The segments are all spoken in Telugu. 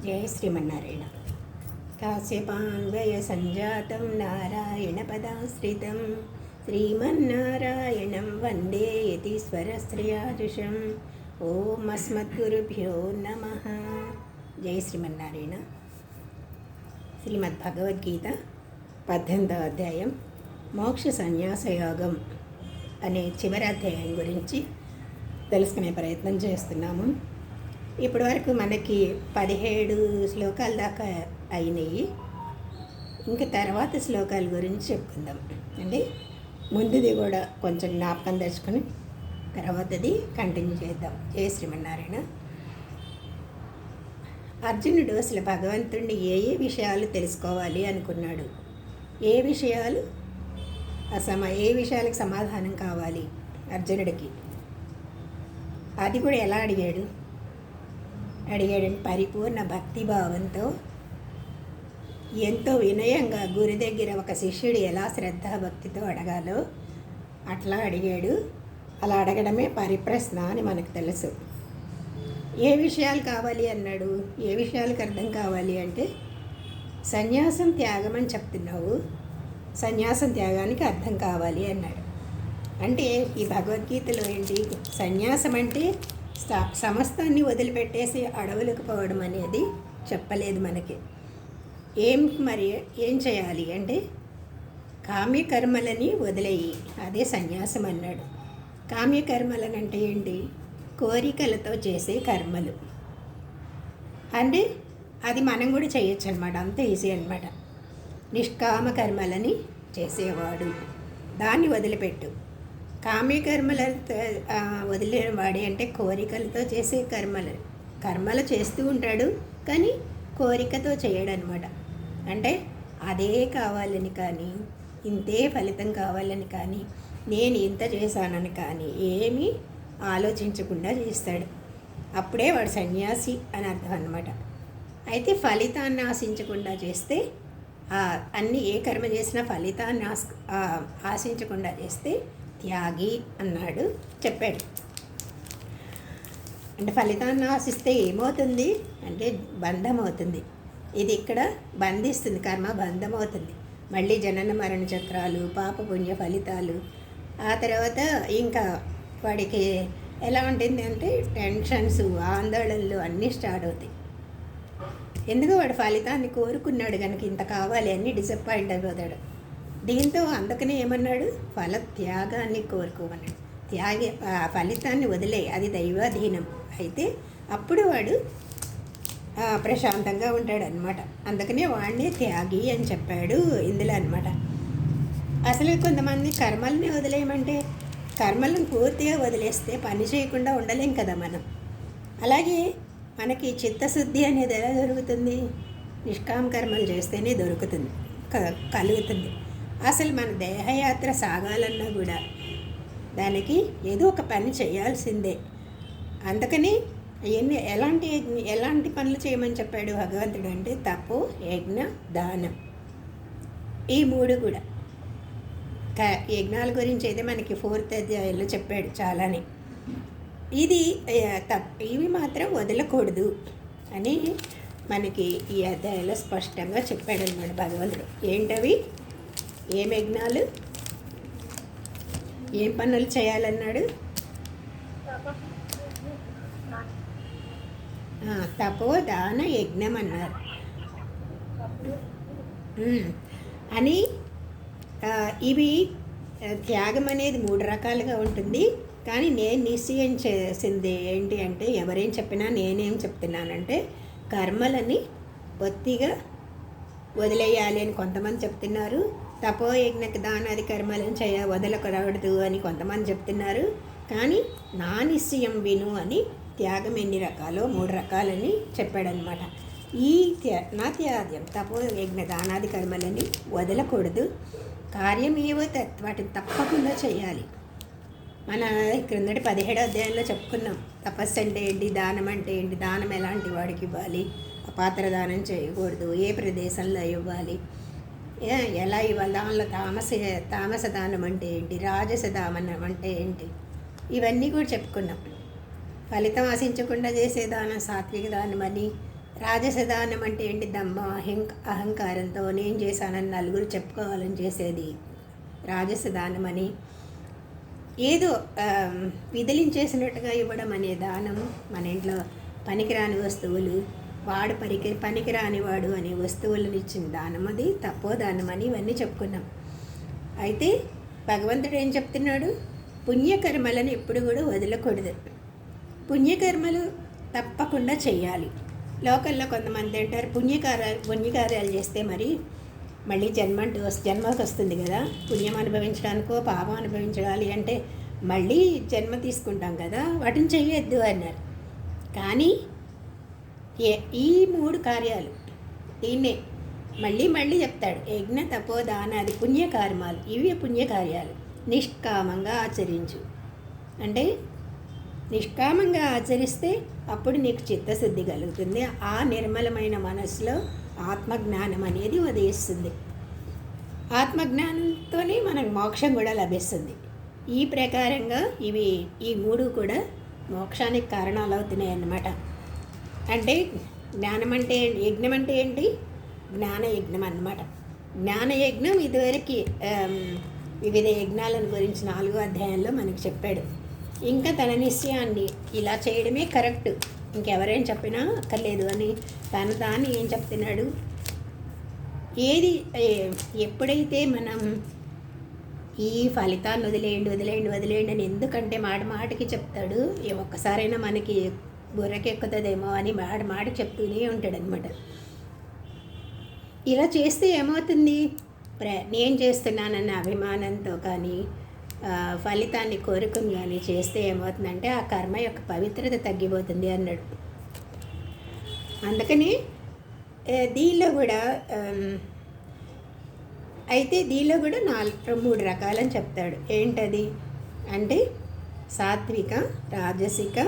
జయ శ్రీమన్నారాయణ. కాశ్యపాన్వయ సంజాతం నారాయణ పదాశ్రితం శ్రీమన్నారాయణం వందే యతీశ్వరశ్రేయాజుషం. ఓం అస్మద్గురుభ్యో నమః. జయ శ్రీమన్నారాయణ. శ్రీమద్ భగవద్గీత 18వ అధ్యాయం మోక్ష సన్యాసయోగం అనే చివరి అధ్యాయం గురించి తెలుసుకునే ప్రయత్నం చేస్తున్నాము. ఇప్పటి వరకు మనకి 17 శ్లోకాల దాకా అయినాయి. ఇంకా తర్వాత శ్లోకాల గురించి చెప్పుకుందాం అండి. ముందుది కూడా కొంచెం జ్ఞాపకం తెచ్చుకొని తర్వాతది కంటిన్యూ చేద్దాం. జయ శ్రీమన్నారాయణ. అర్జునుడు అసలు భగవంతుడిని ఏ విషయాలు తెలుసుకోవాలి అనుకున్నాడు, ఏ విషయాలకు సమాధానం కావాలి అర్జునుడికి, అది కూడా ఎలా అడిగాడంటే పరిపూర్ణ భక్తిభావంతో ఎంతో వినయంగా గురి దగ్గర ఒక శిష్యుడు ఎలా శ్రద్ధాభక్తితో అడగాలో అట్లా అడిగాడు. అలా అడగడమే పరిప్రశ్న అని మనకు తెలుసు. ఏ విషయాలు కావాలి అన్నాడు. ఏ విషయాలకు అర్థం కావాలి అంటే సన్యాసం త్యాగం అని చెప్తున్నావు, సన్యాసం త్యాగానికి అర్థం కావాలి అన్నాడు. అంటే ఈ భగవద్గీతలో ఏంటి, సన్యాసం అంటే సమస్తాన్ని వదిలిపెట్టేసి అడవులకు పోవడం అనేది చెప్పలేదు మనకి. ఏం చేయాలి అంటే కామ్యకర్మలని వదిలేయి, అదే సన్యాసం అన్నాడు. కామ్యకర్మలని అంటే ఏంటి, కోరికలతో చేసే కర్మలు. అంటే అది మనం కూడా చేయొచ్చు అనమాట, అంత ఈజీ అనమాట. నిష్కామ కర్మలని చేసేవాడు దాన్ని వదిలిపెట్టు. కామ్యకర్మలతో వదిలేవాడి అంటే కోరికలతో చేసే కర్మలు చేస్తూ ఉంటాడు, కానీ కోరికతో చేయడు అనమాట. అంటే అదే కావాలని కానీ, ఇంతే ఫలితం కావాలని కానీ, నేను ఇంత చేశానని కానీ ఏమీ ఆలోచించకుండా చేస్తాడు. అప్పుడే వాడు సన్యాసి అని అర్థం అన్నమాట. అయితే ఫలితాన్ని ఆశించకుండా చేస్తే, అన్ని ఏ కర్మ చేసినా ఫలితాన్ని ఆశించకుండా చేస్తే త్యాగి అన్నాడు, చెప్పాడు. అంటే ఫలితాన్ని ఆశిస్తే ఏమవుతుంది అంటే బంధం అవుతుంది. ఇది ఇక్కడ బంధిస్తుంది, కర్మ బంధం అవుతుంది. మళ్ళీ జనన మరణ చక్రాలు, పాప పుణ్య ఫలితాలు, ఆ తర్వాత ఇంకా వాడికి ఎలా ఉంటుంది అంటే టెన్షన్స్, ఆందోళనలు అన్నీ స్టార్ట్ అవుతాయి. ఎందుకు వాడు ఫలితాన్ని కోరుకున్నాడు కనుక ఇంత కావాలి అని డిసప్పాయింట్ అయిపోతాడు. దీంతో అందుకనే ఏమన్నాడు, ఫల త్యాగాన్ని కోరుకోమన్నాడు. ఫలితాన్ని వదిలే, అది దైవాధీనం. అయితే అప్పుడు వాడు ప్రశాంతంగా ఉంటాడు అనమాట. అందుకనే వాడిని త్యాగి అని చెప్పాడు ఇందులో అనమాట. అసలు కొంతమంది కర్మల్ని వదిలేయమంటే కర్మలను పూర్తిగా వదిలేస్తే పని చేయకుండా ఉండలేం కదా మనం. అలాగే మనకి చిత్తశుద్ధి అనేది ఎలా దొరుకుతుంది, నిష్కామ కర్మలు చేస్తేనే దొరుకుతుంది, కలుగుతుంది. అసలు మన దేహయాత్ర సాగాలన్నా కూడా దానికి ఏదో ఒక పని చేయాల్సిందే. అందుకని ఎలాంటి పనులు చేయమని చెప్పాడు భగవంతుడు అంటే తపో, యజ్ఞ, దానం, ఈ 3 కూడా. యజ్ఞాల గురించి అయితే మనకి 4th అధ్యాయంలో చెప్పాడు చాలానే. ఇవి మాత్రం వదలకూడదు అని మనకి ఈ అధ్యాయంలో స్పష్టంగా చెప్పాడు అన్నమాట భగవంతుడు. ఏంటవి, ఏం యజ్ఞాలు, ఏం పనులు చేయాలన్నాడు. తపో, దాన, యజ్ఞం అన్నారు అని. ఇవి త్యాగం అనేది 3 రకాలుగా ఉంటుంది. కానీ నేను నిశ్చయం చేసింది ఏంటి అంటే, ఎవరేం చెప్పినా నేనేం చెప్తున్నానంటే కర్మలని బొత్తిగా వదిలేయాలి అని కొంతమంది చెప్తున్నారు. తపో, యజ్ఞకి, దానాది కర్మలను వదలకూడదు అని కొంతమంది చెప్తున్నారు. కానీ నా నిశ్చయం విను అని త్యాగం ఎన్ని రకాలో 3 రకాలని చెప్పాడనమాట. నా త్యాగం తపో, యజ్ఞ, దానాది కర్మలని వదలకూడదు. కార్యమేవో వాటిని తప్పకుండా చేయాలి. మన క్రిందటి 17వ అధ్యాయంలో చెప్పుకున్నాం. తపస్సు అంటే ఏంటి, దానం అంటే ఏంటి, దానం ఎలాంటి వాడికి ఇవ్వాలి, అపాత్ర దానం చేయకూడదు, ఏ ప్రదేశంలో ఇవ్వాలి, ఎలా ఇవ్వాలి, దానిలో తామస దానం అంటే ఏంటి, రాజస దానం అంటే ఏంటి, ఇవన్నీ కూడా చెప్పుకున్నాం. ఫలితం ఆశించకుండా చేసే దానం సాత్విక దానం అని, రాజసదానం అంటే ఏంటి? దమ్మ అహంకారంతో నేను చేశానని నలుగురు చెప్పుకోవాలని చేసేది రాజసదానం అని. ఏదో విదిలించేసినట్టుగా ఇవ్వడం అనే దానం. మన ఇంట్లో పనికిరాని వస్తువులు, వాడు పనికిరాని వాడు అనే వస్తువులను ఇచ్చిన దానం అది తపోదానం అని ఇవన్నీ చెప్పుకున్నాం. అయితే భగవంతుడు ఏం చెప్తున్నాడు? పుణ్యకర్మలను ఎప్పుడు కూడా వదలకూడదు. పుణ్యకర్మలు తప్పకుండా చేయాలి. లోకల్లో కొంతమంది అంటారు పుణ్యకార్యాలు చేస్తే మరి మళ్ళీ జన్మకి వస్తుంది కదా, పుణ్యం అనుభవించడానికో పాపం అనుభవించాలి అంటే మళ్ళీ జన్మ తీసుకుంటాం కదా, వాటిని చెయ్యొద్దు అన్నారు. కానీ ఈ 3 కార్యాలు దీన్నే మళ్ళీ మళ్ళీ చెప్తాడు. యజ్ఞ తపో దాన అది పుణ్యకర్మాలు. ఇవి పుణ్యకార్యాలు. నిష్కామంగా ఆచరించు అంటే నిష్కామంగా ఆచరిస్తే అప్పుడు నీకు చిత్తశుద్ధి కలుగుతుంది. ఆ నిర్మలమైన మనసులో ఆత్మజ్ఞానం అనేది ఉదయిస్తుంది. ఆత్మజ్ఞానంతోనే మనకు మోక్షం కూడా లభిస్తుంది. ఈ ప్రకారంగా ఈ 3 కూడా మోక్షానికి కారణాలు అవుతున్నాయి అన్నమాట. అంటే జ్ఞానం అంటే యజ్ఞం అంటే ఏంటి? జ్ఞానయజ్ఞం అన్నమాట. జ్ఞానయజ్ఞం ఇదివరకు వివిధ యజ్ఞాలను గురించి 4వ అధ్యాయంలో మనకు చెప్పాడు. ఇంకా తన నిశ్చయాన్ని ఇలా చేయడమే కరెక్ట్, ఇంకెవరేం చెప్పినా అక్కర్లేదు అని దాన్ని ఏం చెప్తున్నాడు? ఎప్పుడైతే మనం ఈ ఫలితాన్ని వదిలేయండి అని ఎందుకంటే మాటికి చెప్తాడు. ఒక్కసారైనా మనకి బుర్రకెక్కుతుందేమో అని మాటికి చెప్తూనే ఉంటాడనమాట. ఇలా చేస్తే ఏమవుతుంది? నేను చేస్తున్నానన్న అభిమానంతో కానీ ఫలితాన్ని కోరుకుని కానీ చేస్తే ఏమవుతుందంటే ఆ కర్మ యొక్క పవిత్రత తగ్గిపోతుంది అన్నాడు. అందుకని దీనిలో కూడా దీనిలో కూడా 3 రకాలని చెప్తాడు. ఏంటది అంటే సాత్విక, రాజసిక,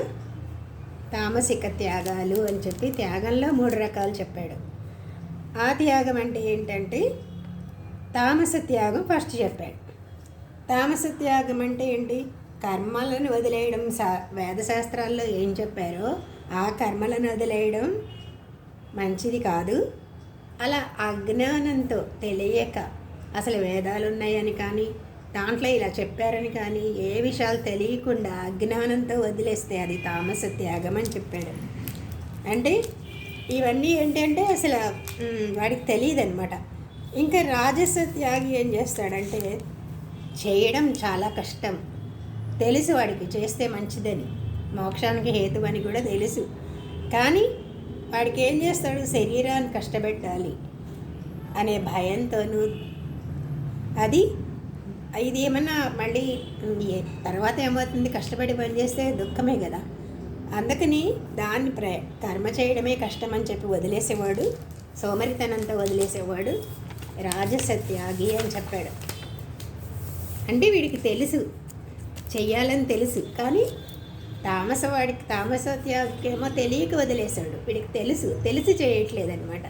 తామసిక త్యాగాలు అని చెప్పి త్యాగంలో 3 రకాలు చెప్పాడు. ఆ త్యాగం అంటే ఏంటంటే తామస త్యాగం ఫస్ట్ చెప్పాడు. తామస త్యాగం అంటే ఏంటి? కర్మలను వదిలేయడం. వేదశాస్త్రాల్లో ఏం చెప్పారో ఆ కర్మలను వదిలేయడం మంచిది కాదు. అలా అజ్ఞానంతో తెలియక అసలు వేదాలు ఉన్నాయని కానీ దాంట్లో ఇలా చెప్పారని కానీ ఏ విషయాలు తెలియకుండా అజ్ఞానంతో వదిలేస్తే అది తామస త్యాగం అని చెప్పాడు. అంటే ఇవన్నీ ఏంటంటే అసలు వాడికి తెలియదు అనమాట. ఇంకా రాజస త్యాగి ఏం చేస్తాడంటే చేయడం చాలా కష్టం తెలుసు, వాడికి చేస్తే మంచిదని, మోక్షానికి హేతువని కూడా తెలుసు. కానీ వాడికి ఏం చేస్తాడు? శరీరాన్ని కష్టపెట్టాలి అనే భయంతోనూ ఇది ఏమన్నా మళ్ళీ తర్వాత ఏమవుతుంది? కష్టపడి పనిచేస్తే దుఃఖమే కదా. అందుకని దాన్ని కర్మ చేయడమే కష్టం అని చెప్పి వదిలేసేవాడు, సోమరితనంతో వదిలేసేవాడు రాజసత్యాగి అని చెప్పాడు. అంటే వీడికి తెలుసు చెయ్యాలని తెలుసు, కానీ తామసత్యాగేమో తెలియక వదిలేశాడు. వీడికి తెలిసి చేయట్లేదన్నమాట.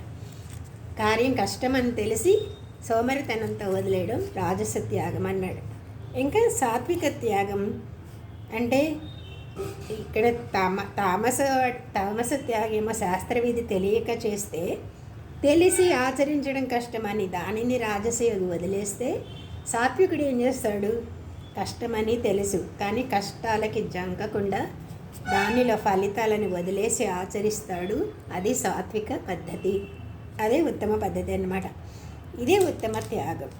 కార్యం కష్టమని తెలిసి సోమరితనంతో వదిలేయడం రాజసత్యాగం అన్నాడు. ఇంకా సాత్విక త్యాగం అంటే ఇక్కడ తామస త్యాగేమో శాస్త్రవిధి తెలియక చేస్తే తెలిసి ఆచరించడం కష్టమని దానిని రాజసయోగి వదిలేస్తే, సాత్వికుడు ఏం చేస్తాడు? కష్టమని తెలుసు కానీ కష్టాలకి జంకకుండా దానిలో ఫలితాలను వదిలేసి ఆచరిస్తాడు. అది సాత్విక పద్ధతి, అదే ఉత్తమ పద్ధతి అన్నమాట. ఇదే ఉత్తమ త్యాగం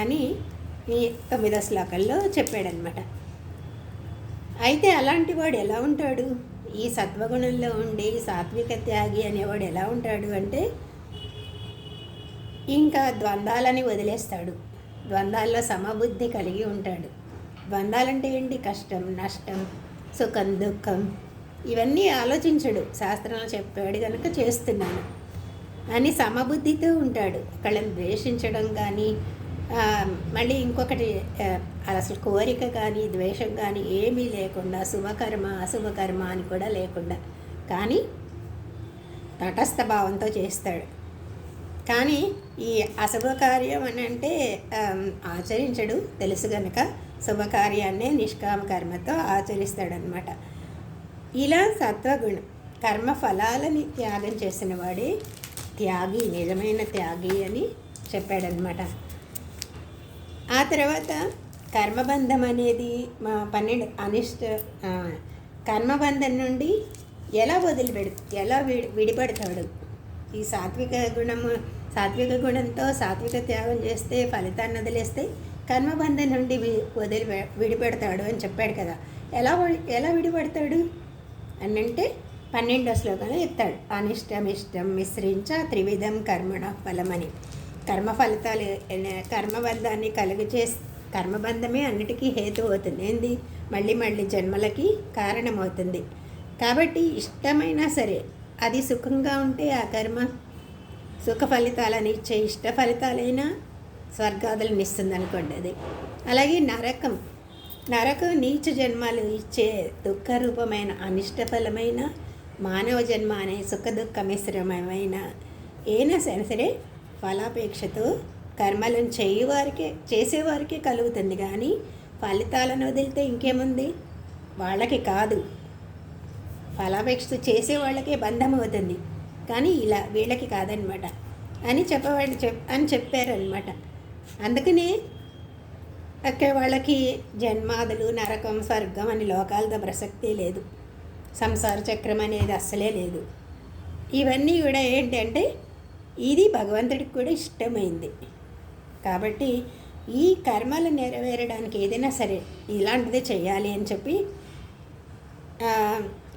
అని ఈ 9వ శ్లోకంలో చెప్పాడనమాట. అయితే అలాంటి వాడు ఎలా ఉంటాడు? ఈ సత్వగుణంలో ఉండి సాత్విక త్యాగి అనేవాడు ఎలా ఉంటాడు అంటే ఇంకా ద్వంద్వాలని వదిలేస్తాడు. ద్వంద్వాల్లో సమబుద్ధి కలిగి ఉంటాడు. ద్వంద్వాలంటే ఏంటి? కష్టం, నష్టం, సుఖం, దుఃఖం ఇవన్నీ ఆలోచించడు. శాస్త్రంలో చెప్పాడు కనుక చేస్తున్నాను అని సమబుద్ధితో ఉంటాడు. ఒకళ్ళని ద్వేషించడం కానీ మళ్ళీ ఇంకొకటి అసలు కోరిక కానీ ద్వేషం కానీ ఏమీ లేకుండా, శుభకర్మ అశుభకర్మ అని కూడా లేకుండా, కానీ తటస్థ భావంతో చేస్తాడు. కానీ ఈ అశుభకార్యం అని అంటే ఆచరించడు తెలుసు కనుక శుభకార్యాన్నే నిష్కామ కర్మతో ఆచరిస్తాడనమాట. ఇలా సత్వగుణం కర్మ ఫలాలని త్యాగం చేసిన వాడే త్యాగి, నిజమైన త్యాగి అని చెప్పాడనమాట. ఆ తర్వాత కర్మబంధం అనేది 12 కర్మబంధం నుండి ఎలా ఎలా విడిపడతాడు? ఈ సాత్విక గుణంతో సాత్విక త్యాగం చేస్తే, ఫలితాన్ని వదిలేస్తే కర్మబంధం నుండి విడిపెడతాడు అని చెప్పాడు కదా. ఎలా విడిపడతాడు అని అంటే 12వ శ్లోకంలో చెప్తాడు. అనిష్టమిష్టం మిశ్రించ త్రివిధం కర్మణ ఫలమని. కర్మఫలితాలు కర్మబంధాన్ని కర్మబంధమే అన్నిటికీ హేతు అవుతుంది. ఏంది? మళ్ళీ జన్మలకి కారణమవుతుంది. కాబట్టి ఇష్టమైనా సరే, అది సుఖంగా ఉంటే ఆ కర్మ సుఖ ఫలితాలను ఇచ్చే, ఇష్ట ఫలితాలైనా స్వర్గాదులను ఇస్తుంది అనుకోండి అది. అలాగే నరకం నీచ జన్మలు ఇచ్చే దుఃఖరూపమైన అనిష్టఫలమైన మానవ జన్మ అనే సుఖ దుఃఖ మిశ్రమమైన ఏనా సరే ఫలాపేక్షతో కర్మలను చేసేవారికే కలుగుతుంది. కానీ ఫలితాలను వదిలితే ఇంకేముంది? వాళ్ళకి కాదు, ఫలాపేక్షతో చేసే వాళ్ళకే బంధం అవుతుంది. కానీ ఇలా వీళ్ళకి కాదనమాట అని చెప్పారనమాట. అందుకనే అక్కడ వాళ్ళకి జన్మాదులు, నరకం, స్వర్గం అని లోకాలతో ప్రసక్తే లేదు. సంసార చక్రం అనేది అస్సలే లేదు. ఇవన్నీ కూడా ఏంటంటే ఇది భగవంతుడికి కూడా ఇష్టమైంది. కాబట్టి ఈ కర్మలు నెరవేరడానికి ఏదైనా సరే ఇలాంటిదే చేయాలి అని చెప్పి,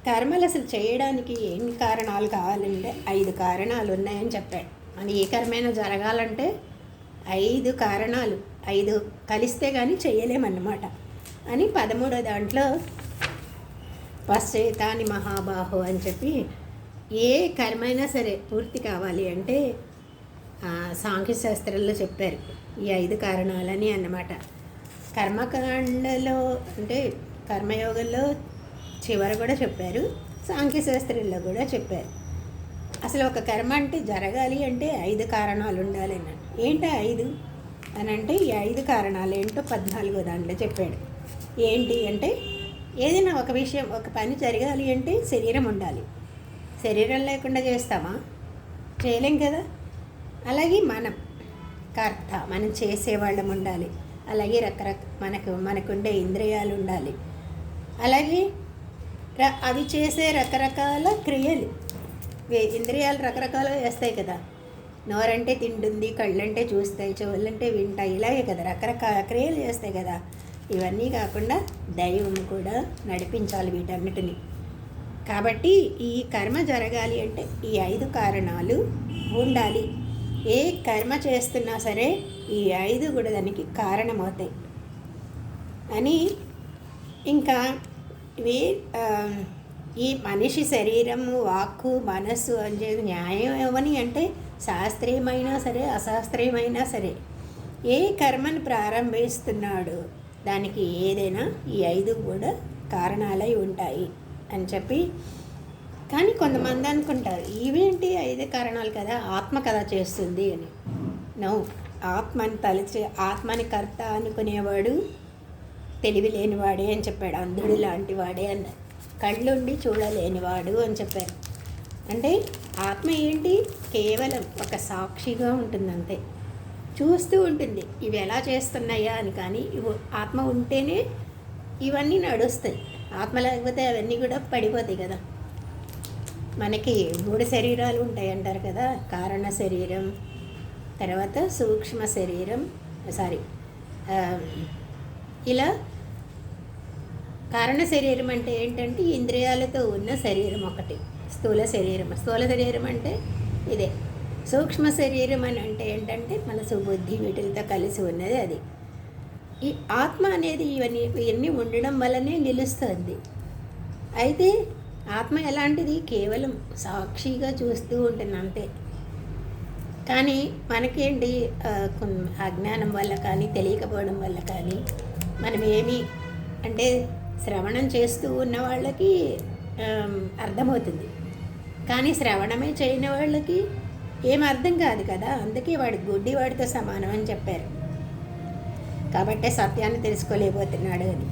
కర్మలు అసలు చేయడానికి ఎన్ని కారణాలు కావాలంటే 5 కారణాలు ఉన్నాయని చెప్పాడు. మన ఏ కర్మైనా జరగాలంటే 5 కారణాలు, 5 కలిస్తే కానీ చేయలేమన్నమాట అని 13వ దాంట్లో పశ్చేతాని మహాబాహు అని చెప్పి, ఏ కర్మైనా సరే పూర్తి కావాలి అంటే సాంఖ్యశాస్త్రంలో చెప్పారు ఈ 5 కారణాలని అన్నమాట. కర్మకాండలో అంటే కర్మయోగంలో చివర కూడా చెప్పారు, సాంఖ్యశాస్త్రంలో కూడా చెప్పారు. అసలు ఒక కర్మ అంటే జరగాలి అంటే 5 కారణాలు ఉండాలి అన్నాడు. ఏంటో 5 అని అంటే ఈ 5 కారణాలు ఏంటో 14వ దాంట్లో చెప్పాడు. ఏంటి అంటే ఏదైనా ఒక విషయం, ఒక పని జరగాలి అంటే శరీరం ఉండాలి. శరీరం లేకుండా చేస్తామా? చేయలేం కదా. అలాగే మనం చేసేవాళ్ళం ఉండాలి. అలాగే మనకుండే ఇంద్రియాలు ఉండాలి. అలాగే అవి చేసే రకరకాల క్రియలు, ఇంద్రియాలు రకరకాలుగా చేస్తాయి కదా. నోరంటే తింటుంది, కళ్ళంటే చూస్తాయి, చెవులంటే వింటాయి, ఇలాగే కదా రకరకాల క్రియలు చేస్తాయి కదా. ఇవన్నీ కాకుండా దైవం కూడా నడిపించాలి వీటన్నిటిని. కాబట్టి ఈ కర్మ జరగాలి అంటే ఈ 5 కారణాలు ఉండాలి. ఏ కర్మ చేస్తున్నా సరే ఈ 5 కూడా దానికి కారణమవుతాయి అని. ఇంకా ఈ మనిషి శరీరం, వాక్కు, మనస్సు అంటే న్యాయం ఏమని అంటే శాస్త్రీయమైనా సరే అశాస్త్రీయమైనా సరే ఏ కర్మను ప్రారంభిస్తున్నాడు దానికి ఏదైనా ఈ 5 కూడా కారణాలై ఉంటాయి అని చెప్పి. కానీ కొంతమంది అనుకుంటారు ఇవేంటి 5 కారణాలు కదా, ఆత్మ కదా చేస్తుంది అని. ఆత్మని కర్త అనుకునేవాడు తెలివి లేనివాడే అని చెప్పాడు. అంధుడు లాంటి వాడే అన్నారు. కళ్ళుండి చూడలేనివాడు అని చెప్పారు. అంటే ఆత్మ ఏంటి? కేవలం ఒక సాక్షిగా ఉంటుంది అంతే, చూస్తూ ఉంటుంది ఇవి ఎలా చేస్తున్నాయా అని. కానీ ఆత్మ ఉంటేనే ఇవన్నీ నడుస్తాయి. ఆత్మ లేకపోతే అవన్నీ కూడా పడిపోతాయి కదా. మనకి 3 శరీరాలు ఉంటాయి అంటారు కదా. కారణ శరీరం, తర్వాత సూక్ష్మ శరీరం, ఇలా కారణ శరీరం అంటే ఏంటంటే ఇంద్రియాలతో ఉన్న శరీరం ఒకటి, స్థూల శరీరం అంటే ఇదే. సూక్ష్మ శరీరం అని అంటే ఏంటంటే మనసు, బుద్ధి వీటితో కలిసి ఉన్నది అది. ఈ ఆత్మ అనేది ఇవన్నీ ఉండడం వల్లనే నిలుస్తుంది. అయితే ఆత్మ ఎలాంటిది? కేవలం సాక్షిగా చూస్తూ ఉంటుంది అంతే. కానీ మనకేంటి అజ్ఞానం వల్ల కానీ తెలియకపోవడం వల్ల కానీ మనం అంటే శ్రవణం చేస్తూ ఉన్న వాళ్ళకి అర్థమవుతుంది. కానీ శ్రవణమే చేయని వాళ్ళకి ఏం అర్థం కాదు కదా. అందుకే వాడు గుడ్డివాడితో సమానం అని చెప్పారు. కాబట్టే సత్యాన్ని తెలుసుకోలేకపోతున్నాడు అని.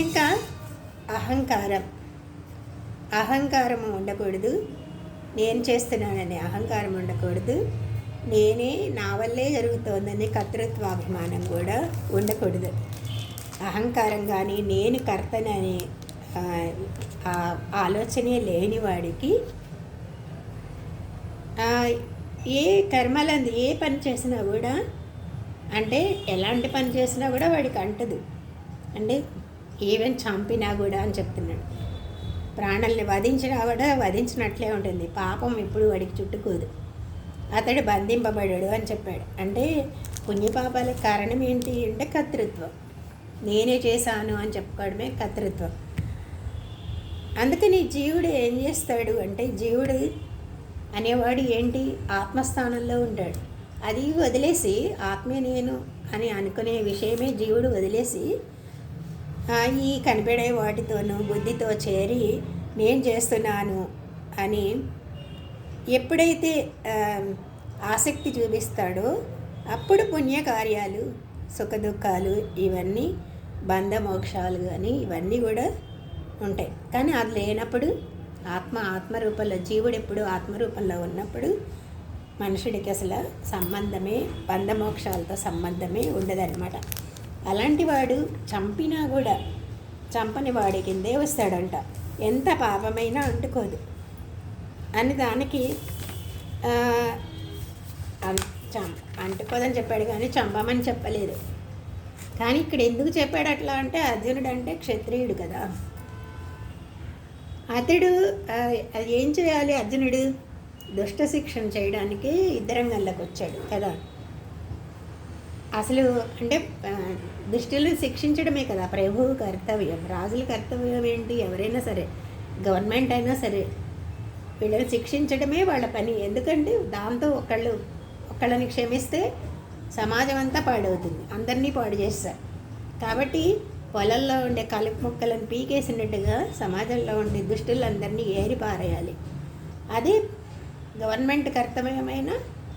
ఇంకా అహంకారం. అహంకారం ఉండకూడదు, నేను చేస్తున్నాననే అహంకారం ఉండకూడదు, నేనే నా వల్లే జరుగుతోందనే కర్తృత్వాభిమానం కూడా ఉండకూడదు. అహంకారం కానీ నేను కర్తననే ఆలోచనే లేని వాడికి ఏ కర్మలంది ఏ పని చేసినా కూడా, అంటే ఎలాంటి పని చేసినా కూడా వాడికి అంటదు. అంటే ఈవెన్ చంపినా కూడా అని చెప్తున్నాడు. ప్రాణాలని వధించినా కూడా వధించినట్లే ఉంటుంది, పాపం ఎప్పుడు వాడికి చుట్టుకోదు, అతడు బంధింపబడాడు అని చెప్పాడు. అంటే పుణ్యపాపాలకు కారణం ఏంటి అంటే కర్తృత్వం, నేనే చేశాను అని చెప్పుకోవడమే కర్తృత్వం. అందుకని జీవుడు ఏం చేస్తాడు అంటే, జీవుడు అనేవాడు ఏంటి, ఆత్మస్థానంలో ఉంటాడు. అది వదిలేసి ఆత్మే నేను అని అనుకునే విషయమే జీవుడు వదిలేసి ఈ కనిపెడే వాటితోనూ బుద్ధితో చేరి నేను చేస్తున్నాను అని ఎప్పుడైతే ఆసక్తి చూపిస్తాడో అప్పుడు పుణ్యకార్యాలు, సుఖదుఖాలు, ఇవన్నీ బంధమోక్షాలు అని ఇవన్నీ కూడా ఉంటాయి. కానీ అది లేనప్పుడు ఆత్మరూపంలో, జీవుడు ఎప్పుడు ఆత్మరూపంలో ఉన్నప్పుడు మనుషుడికి అసలు సంబంధమే, బంధమోక్షాలతో సంబంధమే ఉండదన్నమాట. అలాంటి వాడు చంపినా కూడా చంపని వాడి కిందే వస్తాడంట, ఎంత పాపమైనా అంటుకోదు అని. దానికి అంటుకోదని చెప్పాడు కానీ చంపమని చెప్పలేదు. కానీ ఇక్కడ ఎందుకు చెప్పాడు అట్లా అంటే, అర్జునుడు అంటే క్షత్రియుడు కదా, అతడు అది ఏం చేయాలి, అర్జునుడు దుష్ట శిక్షణ చేయడానికి యుద్ధరంగంలోకి వచ్చాడు కదా. అసలు అంటే దుష్టులు శిక్షించడమే కదా ప్రభువు కర్తవ్యం, రాజుల కర్తవ్యం ఏంటి, ఎవరైనా సరే, గవర్నమెంట్ అయినా సరే, వీళ్ళని శిక్షించడమే వాళ్ళ పని. ఎందుకంటే దాంతో ఒకళ్ళని క్షమిస్తే సమాజం అంతా పాడవుతుంది, అందరినీ పాడు చేస్తారు. కాబట్టి పొలంలో ఉండే కలుపు మొక్కలను పీకేసినట్టుగా సమాజంలో ఉండే దుష్టులందరినీ ఏరి పారేయాలి. అదే గవర్నమెంట్ కర్తవ్యమైన,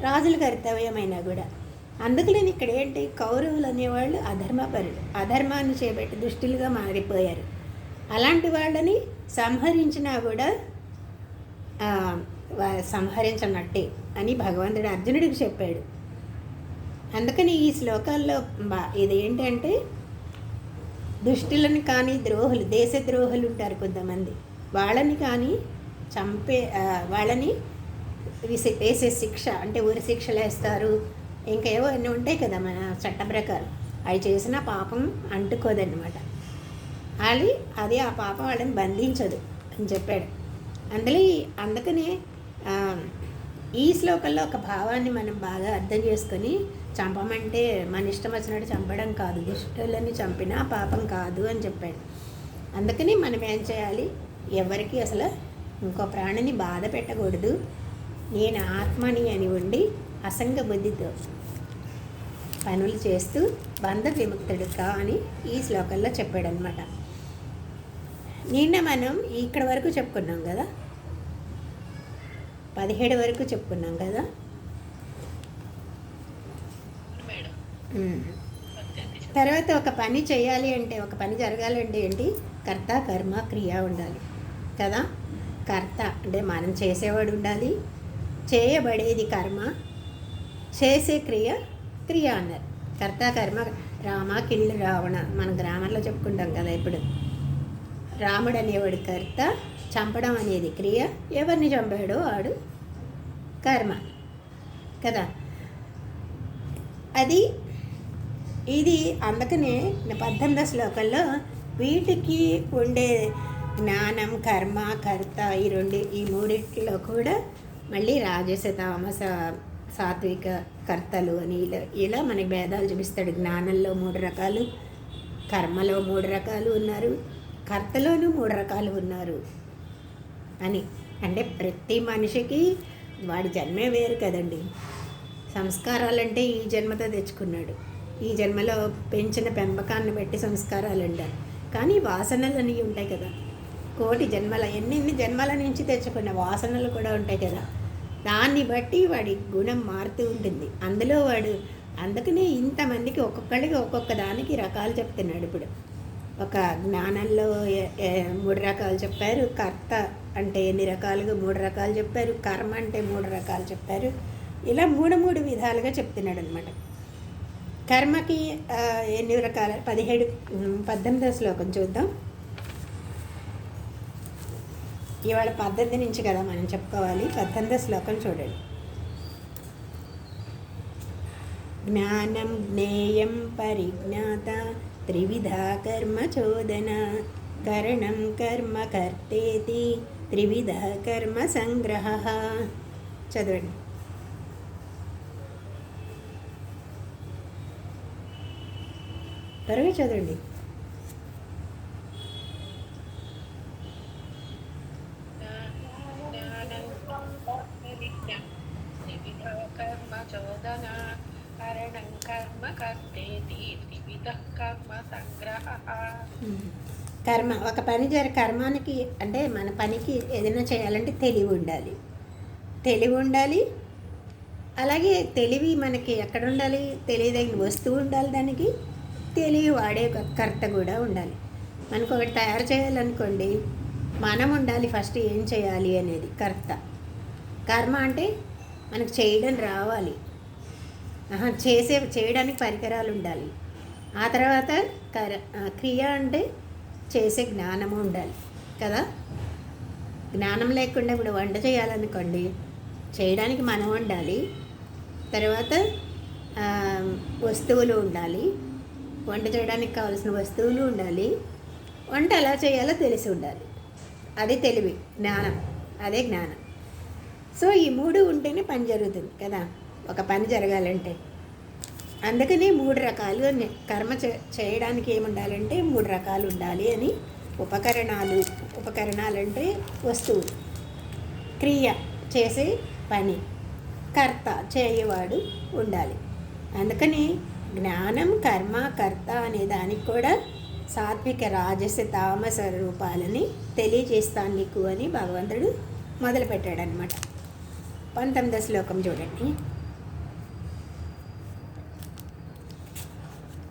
రాజుల కర్తవ్యమైనా కూడా. అందుకని ఇక్కడ ఏంటి, కౌరవులు అనేవాళ్ళు అధర్మపరులు, అధర్మాన్ని చేపట్టి దుష్టులుగా మారిపోయారు. అలాంటి వాళ్ళని సంహరించినా కూడా సంహరించనట్టే అని భగవంతుడు అర్జునుడికి చెప్పాడు. అందుకని ఈ శ్లోకాల్లో ఇది ఏంటంటే, దుష్టులను కానీ ద్రోహులు, దేశద్రోహులు ఉంటారు కొంతమంది, వాళ్ళని కానీ వాళ్ళని వేసే శిక్ష అంటే ఉరి శిక్షలు వేస్తారు, ఇంకేవో అన్నీ ఉంటాయి కదా మన చట్ట ప్రకారం. అవి చేసిన పాపం అంటుకోదన్నమాట, అది ఆ పాపం వాళ్ళని బంధించదు అని చెప్పాడు. అందుకని ఈ శ్లోకంలో ఒక భావాన్ని మనం బాగా అర్థం చేసుకొని, చంపమంటే మన ఇష్టం వచ్చినట్టు చంపడం కాదు, దుష్టులని చంపినా పాపం కాదు అని చెప్పాడు. అందుకని మనం ఏం చేయాలి, ఎవరికి అసలు ఇంకో ప్రాణిని బాధ పెట్టకూడదు, నేను ఆత్మని అని ఉండి అసంగ బుద్ధితో పనులు చేస్తూ బంధ విముక్తుడు కా అని ఈ శ్లోకంలో చెప్పాడనమాట. నిన్న మనం ఇక్కడ వరకు చెప్పుకున్నాం కదా, 17 వరకు చెప్పుకున్నాం కదా. తర్వాత ఒక పని చేయాలి అంటే, ఒక పని జరగాలంటే ఏంటి, కర్త కర్మ క్రియ ఉండాలి కదా. కర్త అంటే మనం చేసేవాడు ఉండాలి, చేయబడేది కర్మ, చేసే క్రియ అన్నారు. కర్త కర్మ. రామ కిల్లు రావణ మన గ్రామర్లో చెప్పుకుంటాం కదా. ఇప్పుడు రాముడు అనేవాడు కర్త, చంపడం అనేది క్రియ, ఎవరిని చంపాడో వాడు కర్మ కదా. ఇది అందుకనే 18వ శ్లోకంలో వీటికి ఉండే జ్ఞానం, కర్మ, కర్త, ఈ మూడిట్లో కూడా మళ్ళీ రాజస, తామస, సాత్విక కర్తలు అని ఇలా మనకి భేదాలు చూపిస్తాడు. జ్ఞానంలో 3 రకాలు, కర్మలో 3 రకాలు ఉన్నారు, కర్తలోనూ 3 రకాలు ఉన్నారు అని. అంటే ప్రతి మనిషికి వాడి జన్మే వేరు కదండి. సంస్కారాలంటే ఈ జన్మతో తెచ్చుకున్నాడు, ఈ జన్మలో పెంచిన పెంపకాన్ని బట్టి సంస్కారాలు అంటారు. కానీ వాసనలు అనేవి ఉంటాయి కదా, కోటి జన్మల ఎన్ని జన్మల నుంచి తెచ్చుకున్న వాసనలు కూడా ఉంటాయి కదా. దాన్ని బట్టి వాడి గుణం మారుతూ ఉంటుంది. అందుకనే ఇంతమందికి ఒక్కొక్కళ్ళకి ఒక్కొక్క దానికి రకాలు చెప్తున్నాడు. ఇప్పుడు ఒక జ్ఞానంలో 3 రకాలు చెప్పారు, కర్త అంటే ఎన్ని రకాలుగా 3 రకాలు చెప్పారు, కర్మ అంటే 3 రకాలు చెప్పారు. ఇలా మూడు విధాలుగా చెప్తున్నాడు అనమాట. కర్మకి ఎన్ని రకాల 18వ శ్లోకం చూద్దాం. ఇవాళ 18 నుంచి కదా మనం చెప్పుకోవాలి. 18వ శ్లోకం చూడండి. జ్ఞానం జ్ఞేయం పరిజ్ఞాత త్రివిధా కర్మ చోదన కరణం కర్మ కర్తేతి త్రివిధ కర్మ సంగ్రహ. చదవండి. త్వరగా చదవండి. కర్మ ఒక పని కర్మానికి అంటే మన పనికి ఏదైనా చేయాలంటే తెలివి ఉండాలి. అలాగే తెలివి మనకి ఎక్కడ ఉండాలి? తెలియదగిన వస్తువు ఉండాలి, దానికి తెలివి వాడే కర్త కూడా ఉండాలి. మనకు ఒకటి తయారు చేయాలనుకోండి, మనం ఉండాలి ఫస్ట్ ఏం చేయాలి అనేది కర్త. కర్మ అంటే మనకు చేయడం రావాలి, చేయడానికి పరికరాలు ఉండాలి. ఆ తర్వాత క్రియ అంటే చేసే జ్ఞానము ఉండాలి కదా. జ్ఞానం లేకుండా ఇప్పుడు వంట చేయాలనుకోండి, చేయడానికి మనం ఉండాలి, తర్వాత వస్తువులు ఉండాలి, వంట చేయడానికి కావాల్సిన వస్తువులు ఉండాలి, వంట ఎలా చేయాలో తెలిసి ఉండాలి. అది తెలివి, జ్ఞానం, అదే జ్ఞానం. సో ఈ 3 ఉంటేనే పని జరుగుతుంది కదా, ఒక పని జరగాలంటే. అందుకని 3 రకాలు కర్మ చేయడానికి ఏముండాలంటే 3 రకాలు ఉండాలి అని. ఉపకరణాలు అంటే వస్తువులు, క్రియ చేసే పని, కర్త చేయవాడు ఉండాలి. అందుకని జ్ఞానం కర్మ కర్త అనే దానికి కూడా సాత్విక రాజస తామస రూపాలని తెలియజేస్తాను నీకు అని భగవంతుడు మొదలుపెట్టాడనమాట. 19వ శ్లోకం చూడండి.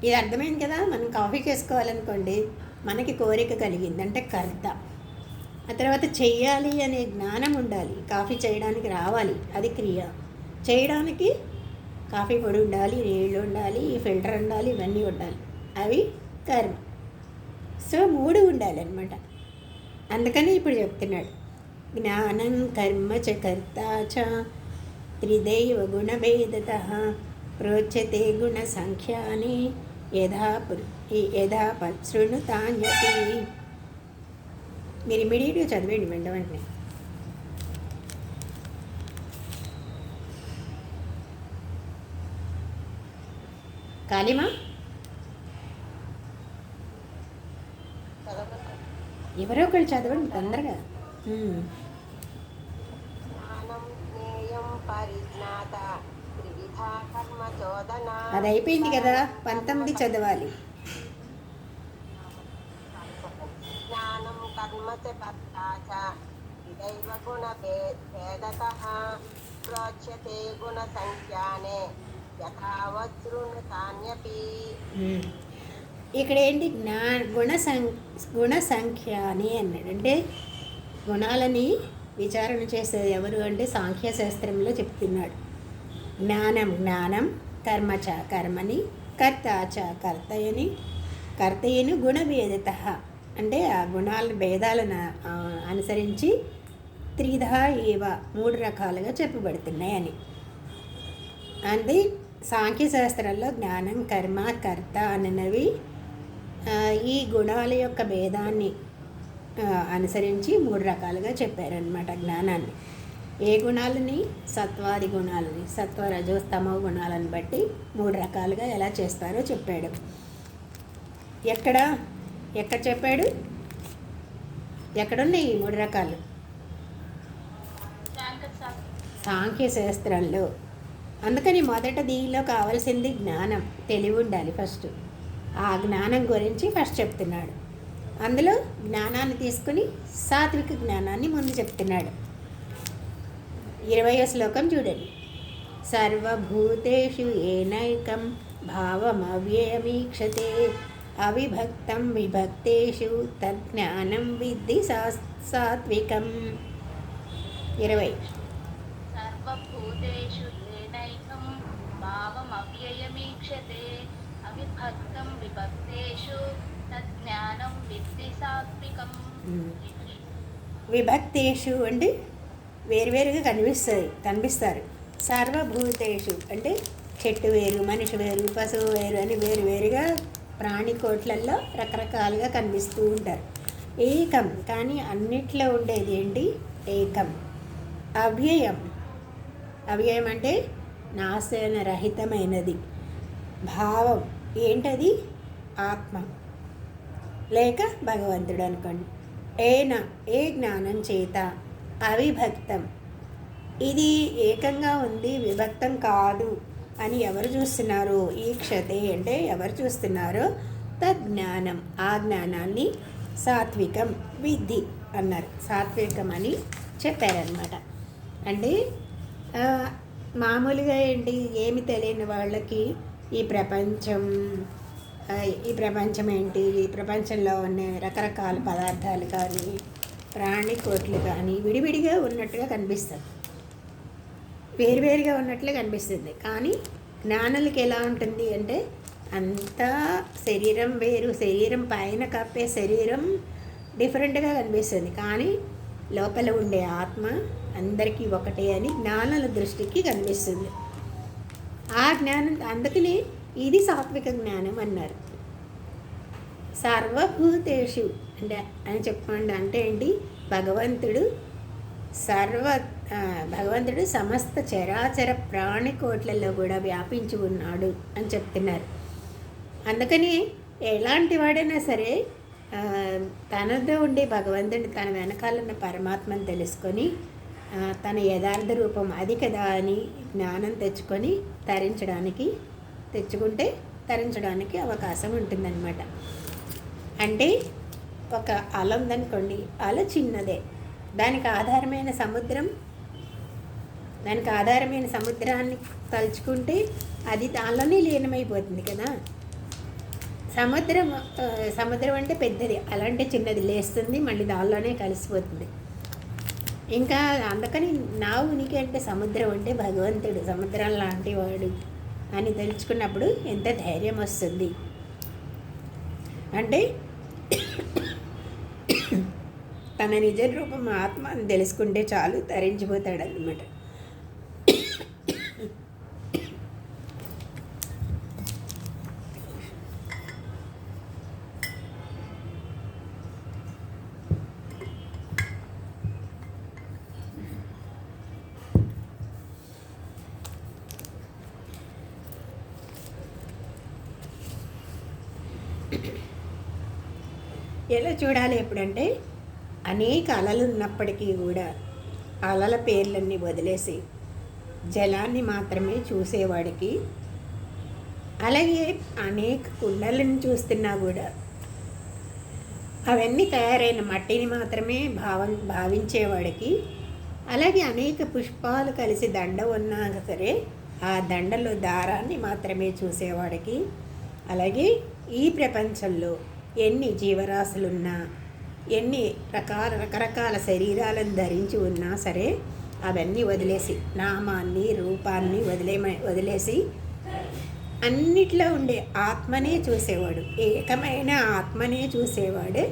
ఇది అర్థమైంది కదా. మనం కాఫీ చేసుకోవాలనుకోండి, మనకి కోరిక కలిగింది అంటే కర్త. ఆ తర్వాత చెయ్యాలి అనే జ్ఞానం ఉండాలి, కాఫీ చేయడానికి రావాలి, అది క్రియ. చేయడానికి కాఫీ పొడి ఉండాలి, నీళ్ళు ఉండాలి, ఫిల్టర్ ఉండాలి, ఇవన్నీ ఉండాలి, అవి కర్మ. సో 3 ఉండాలి అనమాట. అందుకని ఇప్పుడు చెప్తున్నాడు, జ్ఞానం కర్మ చ కర్త చ త్రిదైవ గుణభేదతః ప్రోచ్యతే గుణ సంఖ్యాని యథా శృణుతాన్యపి. మీరు ఇమీడియట్గా చదివేయండి వెంటనే. కాళీమా, ఎవరో ఒకళ్ళు చదవండి తొందరగా. అది అయిపోయింది కదా, 19 చదవాలి. జ్ఞానం కర్మ చ కర్తా చ విదైవ గుణ భేదతః ప్రోచ్యతే గుణ సంఖ్యానే యథావత్ శృణుతాన్యపి. ఇక్కడ ఏంటి గుణ సంఖ్య అని అన్నాడు. అంటే గుణాలని విచారణ చేసేది ఎవరు అంటే సాంఖ్యశాస్త్రంలో చెప్తున్నాడు. జ్ఞానం కర్మచ కర్మని, కర్తాచ కర్తయని గుణభేదత అంటే ఆ గుణాల భేదాలను అనుసరించి త్రిధా ఏవ 3 రకాలుగా చెప్పబడుతున్నాయని. అంటే సాంఖ్యశాస్త్రంలో జ్ఞానం కర్మ కర్త అనేవి ఈ గుణాల యొక్క భేదాన్ని అనుసరించి 3 రకాలుగా చెప్పారనమాట జ్ఞానాన్ని. ఏ గుణాలని? సత్వాది గుణాలని, సత్వ రజోస్తమో గుణాలను బట్టి 3 రకాలుగా ఎలా చేస్తారో చెప్పాడు. ఎక్కడ చెప్పాడు? ఎక్కడున్నాయి ఈ 3 రకాలు? సాంఖ్యశాస్త్రంలో. అందుకని మొదట దీనిలో కావాల్సింది జ్ఞానం, తెలివి ఉండాలి ఫస్ట్. ఆ జ్ఞానం గురించి ఫస్ట్ చెప్తున్నాడు. అందులో జ్ఞానాన్ని తీసుకుని సాత్విక జ్ఞానాన్ని ముందు చెప్తున్నాడు. 20వ శ్లోకం చూడండి. సర్వభూతేషు ఏనైకం భావమవ్యయమీక్షతే అవిభక్తం విభక్తేషు తజ్ఞానం విద్ధి సాత్వికం. 20. సర్వభూతేషు ఏనైకం భావమవ్యయమీక్షతే అవిభక్తం విభక్తేషు తజ్ఞానం విద్ధి సాత్వికం. విభక్తేషు అంటే వేరువేరుగా కనిపిస్తారు. సర్వభూతేషు అంటే చెట్టు వేరు, మనిషి వేరు, పశువు వేరు అని వేరువేరుగా ప్రాణికోట్లల్లో రకరకాలుగా కనిపిస్తూ ఉంటారు. ఏకం కానీ అన్నిట్లో ఉండేది ఏంటి? ఏకం. అవ్యయం. అవ్యయం అంటే నాశనరహితమైనది. భావం ఏంటది? ఆత్మ లేక భగవంతుడు అనుకోండి. ఏ జ్ఞానం చేత అవిభక్తం ఇది ఏకంగా ఉంది, విభక్తం కాదు అని ఎవరు చూస్తున్నారో, ఈక్షతే అంటే ఎవరు చూస్తున్నారో, తజ్ఞానం ఆ జ్ఞానాన్ని సాత్వికం విద్ధి అన్నారు. సాత్వికం అని చెప్పారనమాట. అంటే మామూలుగా ఏంటి, ఏమి తెలియని వాళ్ళకి ఈ ప్రపంచం ఏంటి, ఈ ప్రపంచంలో ఉన్న రకరకాల పదార్థాలు కానీ ప్రాణికోట్లు కానీ విడివిడిగా ఉన్నట్టుగా కనిపిస్తుంది, వేరువేరుగా ఉన్నట్లే కనిపిస్తుంది. కానీ జ్ఞానులకి ఎలా ఉంటుంది అంటే అంతా శరీరం వేరు, శరీరం పైన కప్పే శరీరం డిఫరెంట్గా కనిపిస్తుంది, కానీ లోపల ఉండే ఆత్మ అందరికీ ఒకటే అని జ్ఞానుల దృష్టికి కనిపిస్తుంది. ఆ జ్ఞానం అందుకని ఇది సాత్విక జ్ఞానం అన్నారు. సర్వభూతేషు అంటే అని చెప్పండి అంటే ఏంటి, భగవంతుడు సమస్త చరాచర ప్రాణికోట్లలో కూడా వ్యాపించి ఉన్నాడు అని చెప్తున్నారు. అందుకని ఎలాంటి వాడైనా సరే తనతో ఉండే భగవంతుడిని, తన వెనకాలన్న పరమాత్మను తెలుసుకొని తన యథార్థ రూపం అది కదా అని జ్ఞానం తరించడానికి అవకాశం ఉంటుందన్నమాట. అంటే ఒక అల ఉందనుకోండి, అల చిన్నదే, దానికి ఆధారమైన సముద్రాన్ని తలుచుకుంటే అది దానిలోనే లీనమైపోతుంది కదా. సముద్రం అంటే పెద్దది, అలాంటి చిన్నది లేస్తుంది, మళ్ళీ దానిలోనే కలిసిపోతుంది. ఇంకా అందుకని నా ఉనికి అంటే సముద్రం అంటే భగవంతుడు సముద్రం లాంటి వాడు అని తెలుసుకున్నప్పుడు ఎంత ధైర్యం వస్తుంది అంటే తన నిజ రూపం ఆత్మ అని తెలుసుకుంటే చాలు, తరించిపోతాడు అన్నమాట. ఎలా చూడాలి ఎప్పుడంటే అనేక అలలు ఉన్నప్పటికీ కూడా అలల పేర్లన్నీ వదిలేసి జలాన్ని మాత్రమే చూసేవాడికి, అలాగే అనేక కుండలను చూస్తున్నా కూడా అవన్నీ తయారైన మట్టిని మాత్రమే భావించేవాడికి, అలాగే అనేక పుష్పాలు కలిసి దండ ఉన్నా సరే ఆ దండలో దారాన్ని మాత్రమే చూసేవాడికి, అలాగే ఈ ప్రపంచంలో ఎన్ని జీవరాశులున్నా, ఎన్ని రకరకాల శరీరాలను ధరించి ఉన్నా సరే అవన్నీ వదిలేసి, నామాన్ని రూపాన్ని వదిలేసి అన్నిట్లో ఉండే ఆత్మనే చూసేవాడు, ఏకమైన ఆత్మనే చూసేవాడే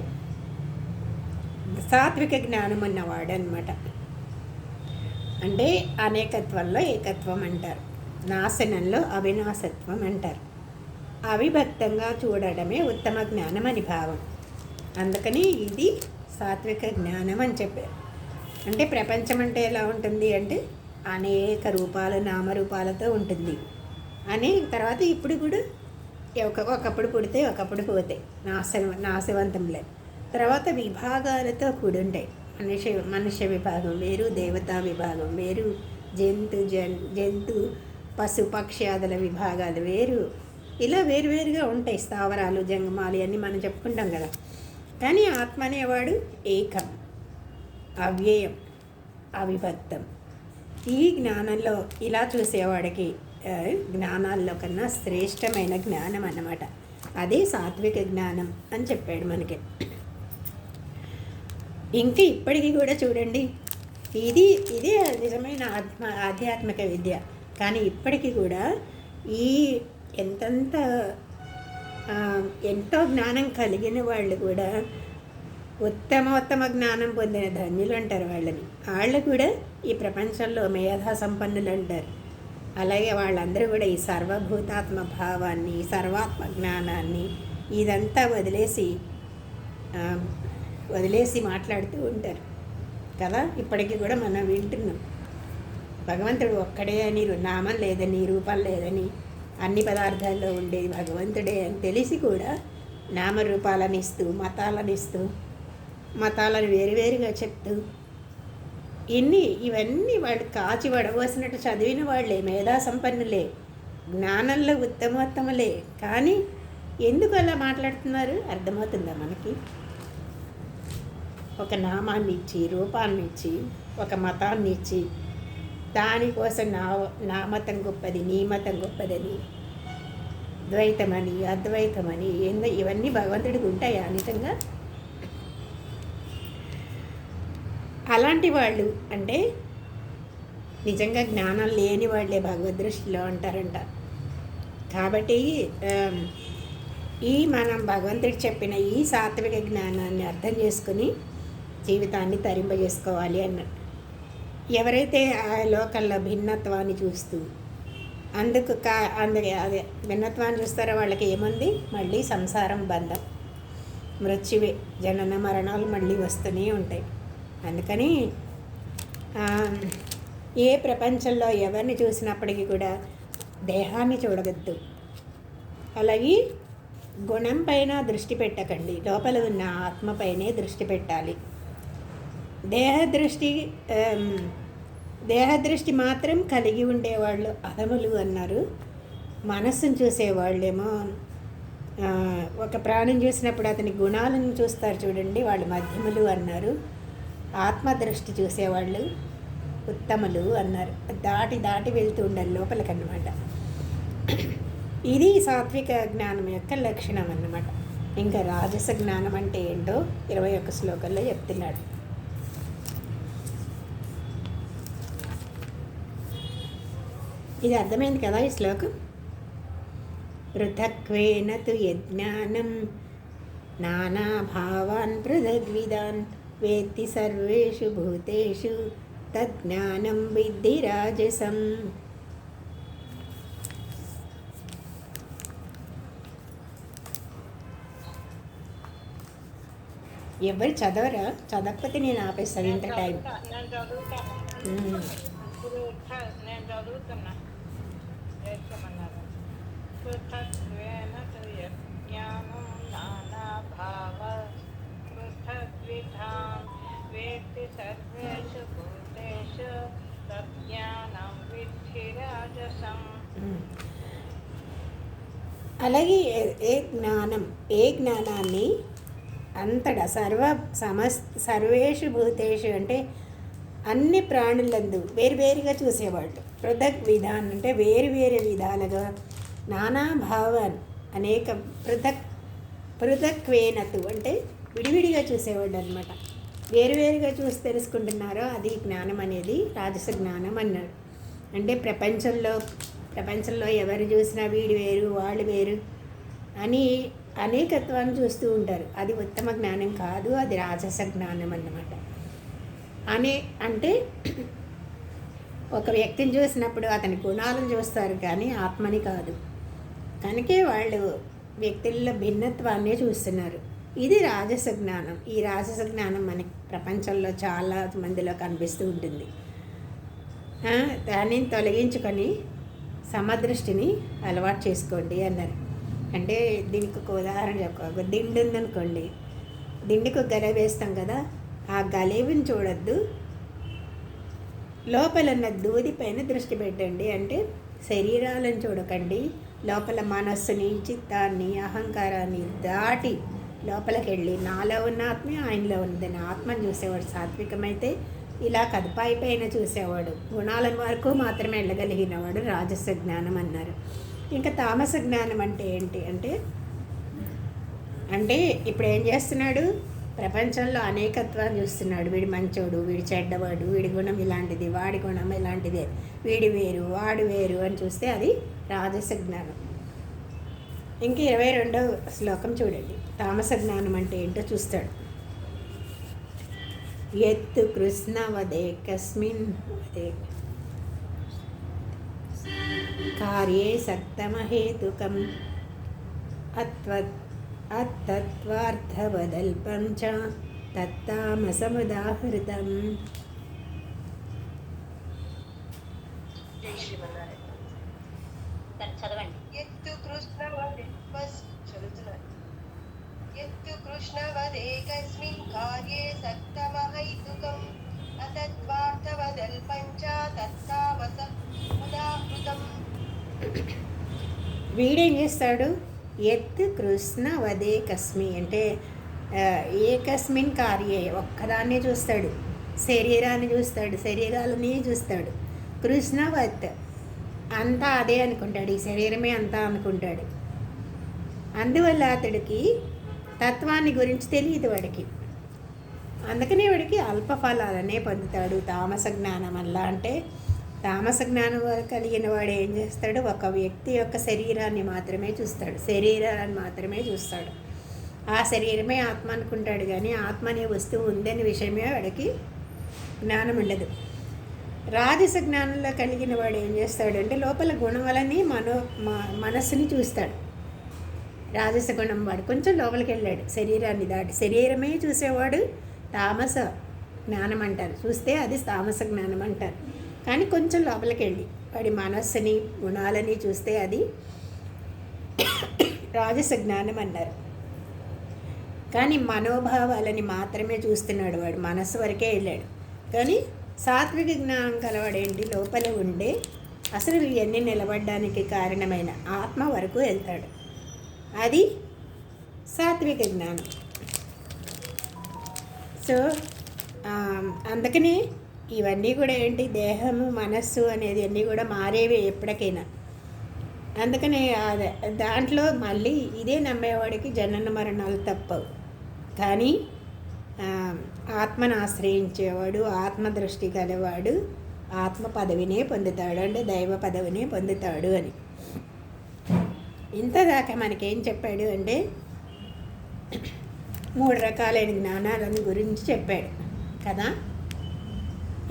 సాత్విక జ్ఞానం ఉన్నవాడు అనమాట. అంటే అనేకత్వంలో ఏకత్వం అంటారు, నాశనంలో అవినాశత్వం అంటారు. అవిభక్తంగా చూడడమే ఉత్తమ జ్ఞానం అని భావం. అందుకని ఇది సాత్విక జ్ఞానం అని చెప్పారు. అంటే ప్రపంచం అంటే ఎలా ఉంటుంది అంటే అనేక రూపాలు నామరూపాలతో ఉంటుంది అని, తర్వాత ఇప్పుడు కూడా ఒకప్పుడు పుడితే ఒకప్పుడు పోతాయి, నాశవంతంలే. తర్వాత విభాగాలతో కూడి ఉంటాయి. మనుష్య విభాగం వేరు, దేవతా విభాగం వేరు, జంతు పశు పక్ష్యాదుల విభాగాలు వేరు, ఇలా వేరువేరుగా ఉంటాయి. స్థావరాలు జంగమాలు అన్నీ మనం చెప్పుకుంటాం కదా. కానీ ఆత్మ అనేవాడు ఏకం, అవ్యయం, అవిభక్తం. ఈ జ్ఞానంలో ఇలా చూసేవాడికి జ్ఞానాల్లో కన్నా శ్రేష్టమైన జ్ఞానం అన్నమాట. అదే సాత్విక జ్ఞానం అని చెప్పాడు మనకి. ఇంకా ఇప్పటికీ కూడా చూడండి, ఇదే నిజమైన ఆధ్యాత్మిక విద్య. కానీ ఇప్పటికీ కూడా ఈ ఎంతంత ఎంతో జ్ఞానం కలిగిన వాళ్ళు కూడా ఉత్తమోత్తమ జ్ఞానం పొందిన ధన్యులు అంటారు వాళ్ళని. వాళ్ళు కూడా ఈ ప్రపంచంలో మేధా సంపన్నులు అంటారు. అలాగే వాళ్ళందరూ కూడా ఈ సర్వభూతాత్మ భావాన్ని, సర్వాత్మ జ్ఞానాన్ని ఇదంతా వదిలేసి మాట్లాడుతూ ఉంటారు కదా. ఇప్పటికీ కూడా మనం వింటున్నాం భగవంతుడు ఒక్కడే అని, నామం లేదని, రూపం లేదని, అన్ని పదార్థాల్లో ఉండేది భగవంతుడే అని తెలిసి కూడా నామరూపాలను ఇస్తూ, మతాలను వేరువేరుగా చెప్తూ ఇవన్నీ వాళ్ళు కాచి వడవలసినట్టు చదివిన వాళ్ళే, మేధా సంపన్నులే, జ్ఞానంలో ఉత్తమోత్తములే. కానీ ఎందుకు అలా మాట్లాడుతున్నారు అర్థమవుతుందా మనకి? ఒక నామాన్ని ఇచ్చి, రూపాన్ని ఇచ్చి, ఒక మతాన్ని ఇచ్చి, దానికోసం నా మతం గొప్పది, నీ మతం గొప్పదని, ద్వైతమని, అద్వైతమని, ఇవన్నీ భగవంతుడికి ఉంటాయా నిజంగా? అలాంటి వాళ్ళు అంటే నిజంగా జ్ఞానం లేని వాళ్ళే భగవద్ దృష్టిలో అంటారంట. కాబట్టి మనం భగవంతుడికి చెప్పిన ఈ సాత్విక జ్ఞానాన్ని అర్థం చేసుకుని జీవితాన్ని తరింపజేసుకోవాలి అన్నారు. ఎవరైతే ఆ లోకల్లో భిన్నత్వాన్ని చూస్తూ అందుకే అదే భిన్నత్వాన్ని చూస్తారో వాళ్ళకి ఏముంది? మళ్ళీ సంసారం, బంధం, మృత్యువే, జనన మరణాలు మళ్ళీ వస్తూనే ఉంటాయి. అందుకని ఏ ప్రపంచంలో ఎవరిని చూసినప్పటికీ కూడా దేహాన్ని చూడవద్దు. అలాగే గుణం పైన దృష్టి పెట్టకండి, లోపల ఉన్న ఆత్మపైనే దృష్టి పెట్టాలి. దేహదృష్టి మాత్రం కలిగి ఉండేవాళ్ళు అధములు అన్నారు. మనస్సును చూసేవాళ్ళేమో ఒక ప్రాణం చూసినప్పుడు అతని గుణాలను చూస్తారు చూడండి, వాళ్ళు మధ్యములు అన్నారు. ఆత్మదృష్టి చూసేవాళ్ళు ఉత్తములు అన్నారు. దాటి వెళ్తూ ఉండాలి లోపలికన్నమాట. ఇది సాత్విక జ్ఞానం యొక్క లక్షణం అన్నమాట. ఇంకా రాజస జ్ఞానం అంటే ఏంటో 21 శ్లోకంలో చెప్తున్నాడు. ఇది అర్థమైంది కదా ఈ శ్లోకం? పృథక్వేన తు యజ్ఞానం నానాభావాన్ పృథగ్విదాన్ వేత్తి సర్వేషు భూతేషు తజ్ఞానం విద్ధి రాజసం. ఎవరు చదవరా? చదవకపోతే నేను ఆపేస్తాను ఇంత టైం. నేను చదువుతున్నా. చేస్తామన్నారు. పృథగ్వేన తు యజ్ఞానం నానాభావ పృథగ్విధాం వేత్తి సర్వేషు భూతేషు తజ్ఞానం విద్ధి రాజసం. అలాగే ఏ జ్ఞానాన్ని అంతటా సర్వేషు భూతేషు అంటే అన్ని ప్రాణులందు వేరువేరుగా చూసేవాళ్ళు. పృథక్ విధాన్ అంటే వేరు విధాలుగా, నానా భావాన్ అనేక పృథక్వేనతు అంటే విడివిడిగా చూసేవాళ్ళు అనమాట. వేరువేరుగా చూసి తెలుసుకుంటున్నారో అది జ్ఞానం అనేది రాజస జ్ఞానం అన్నాడు. అంటే ప్రపంచంలో ఎవరు చూసినా వీడు వేరు, వాళ్ళు వేరు అని అనేకత్వాన్ని చూస్తూ ఉంటారు. అది ఉత్తమ జ్ఞానం కాదు, అది రాజస జ్ఞానం అన్నమాట. అంటే ఒక వ్యక్తిని చూసినప్పుడు అతని గుణాలను చూస్తారు కానీ ఆత్మని కాదు. కనుకే వాళ్ళు వ్యక్తుల్లో భిన్నత్వాన్నే చూస్తున్నారు. ఇది రాజస జ్ఞానం. ఈ రాజస జ్ఞానం మనకి ప్రపంచంలో చాలా మందిలో కనిపిస్తూ ఉంటుంది. దానిని తొలగించుకొని సమదృష్టిని అలవాటు చేసుకోండి అన్నారు. అంటే దీనికి ఒక ఉదాహరణ ఒక దిండు ఉందనుకోండి, దిండుకు గల వేస్తాం కదా, ఆ గలేవిని చూడొద్దు, లోపల ఉన్న దూది పైన దృష్టి పెట్టండి. అంటే శరీరాలను చూడకండి, లోపల మనస్సుని, చిత్తాన్ని, అహంకారాన్ని దాటి లోపలికి వెళ్ళి నాలో ఉన్న ఆత్మే ఆయనలో ఉన్నదని ఆత్మను చూసేవాడు సాత్వికమైతే. ఇలా కదపాయి పైన చూసేవాడు, గుణాల వరకు మాత్రమే వెళ్ళగలిగినవాడు రాజస జ్ఞానం అన్నారు. ఇంకా తామస జ్ఞానం అంటే ఏంటి అంటే అంటే ఇప్పుడు ఏం చేస్తున్నాడు, ప్రపంచంలో అనేకత్వాన్ని చూస్తున్నాడు. వీడి మంచోడు, వీడి చెడ్డవాడు, వీడి గుణం ఇలాంటిది, వాడి గుణం ఇలాంటిదే, వీడి వేరు వాడు వేరు అని చూస్తే అది రాజస జ్ఞానం. ఇంక 22వ శ్లోకం చూడండి. తామస జ్ఞానం అంటే ఏంటో చూస్తాడు. ఎత్తు కృష్ణవదే కస్మిన్ వదే కార్యే సక్తమహేతుకం అత్తత్వార్థవదల్పం చ తత్తామసముదాహృతం. జై శ్రీమన్నారాయణ. చదవండి. ఎత్తు కృష్ణవదే చదువుతున్నారు. ఎత్తు కృష్ణవదేకస్మిన్ కార్యే సక్తమహైతుకం అతత్వార్థవదల్పంచ తత్తామస ఉదాహృతం. వీడేం చేస్తాడు, ఎత్ కృష్ణ వదే కస్మి అంటే ఏకస్మిన్ కార్యే ఒక్కదాన్నే చూస్తాడు, శరీరాన్ని చూస్తాడు, శరీరాలని చూస్తాడు. కృష్ణవత్ అంతా అదే అనుకుంటాడు, ఈ శరీరమే అంతా అనుకుంటాడు. అందువల్ల అతడికి తత్వాన్ని గురించి తెలియదు వాడికి. అందుకనే వాడికి అల్ప ఫలాలనే పొందుతాడు తామస జ్ఞానం వల్ల. అంటే తామస జ్ఞానం కలిగిన వాడు ఏం చేస్తాడు, ఒక వ్యక్తి యొక్క శరీరాన్ని మాత్రమే చూస్తాడు, శరీరాన్ని మాత్రమే చూస్తాడు. ఆ శరీరమే ఆత్మ అనుకుంటాడు, కానీ ఆత్మ అనే వస్తువు ఉందనే విషయమే వాడికి జ్ఞానం ఉండదు. రాజస జ్ఞానంలో కలిగిన వాడు ఏం చేస్తాడంటే లోపల గుణాలని మనస్సుని చూస్తాడు. రాజస గుణం వాడు కొంచెం లోపలికి వెళ్ళాడు, శరీరాన్ని దాటి. శరీరమే చూసేవాడు తామస జ్ఞానం అంటారు, చూస్తే అది తామస జ్ఞానం అంటారు. కానీ కొంచెం లోపలికి వెళ్ళి వాడి మనస్సుని గుణాలని చూస్తే అది రాజస జ్ఞానం అన్నారు. కానీ మనోభావాలని మాత్రమే చూస్తున్నాడు వాడు, మనస్సు వరకే వెళ్ళాడు. కానీ సాత్విక జ్ఞానం కలవాడేంటి, లోపల ఉండే అసలు ఇవన్నీ నిలబడడానికి కారణమైన ఆత్మ వరకు వెళ్తాడు. అది సాత్విక జ్ఞానం. సో అందుకని ఇవన్నీ కూడా ఏంటి, దేహము మనస్సు అనేది అన్నీ కూడా మారేవే ఎప్పటికైనా. అందుకని దాంట్లో మళ్ళీ ఇదే నమ్మేవాడికి జనన మరణాలు తప్పవు. కానీ ఆత్మను ఆశ్రయించేవాడు, ఆత్మదృష్టి కలవాడు ఆత్మ పదవినే పొందుతాడు, అంటే దైవ పదవినే పొందుతాడు అని. ఇంతదాకా మనకేం చెప్పాడు అంటే 3 రకాలైన జ్ఞానాలను గురించి చెప్పాడు కదా.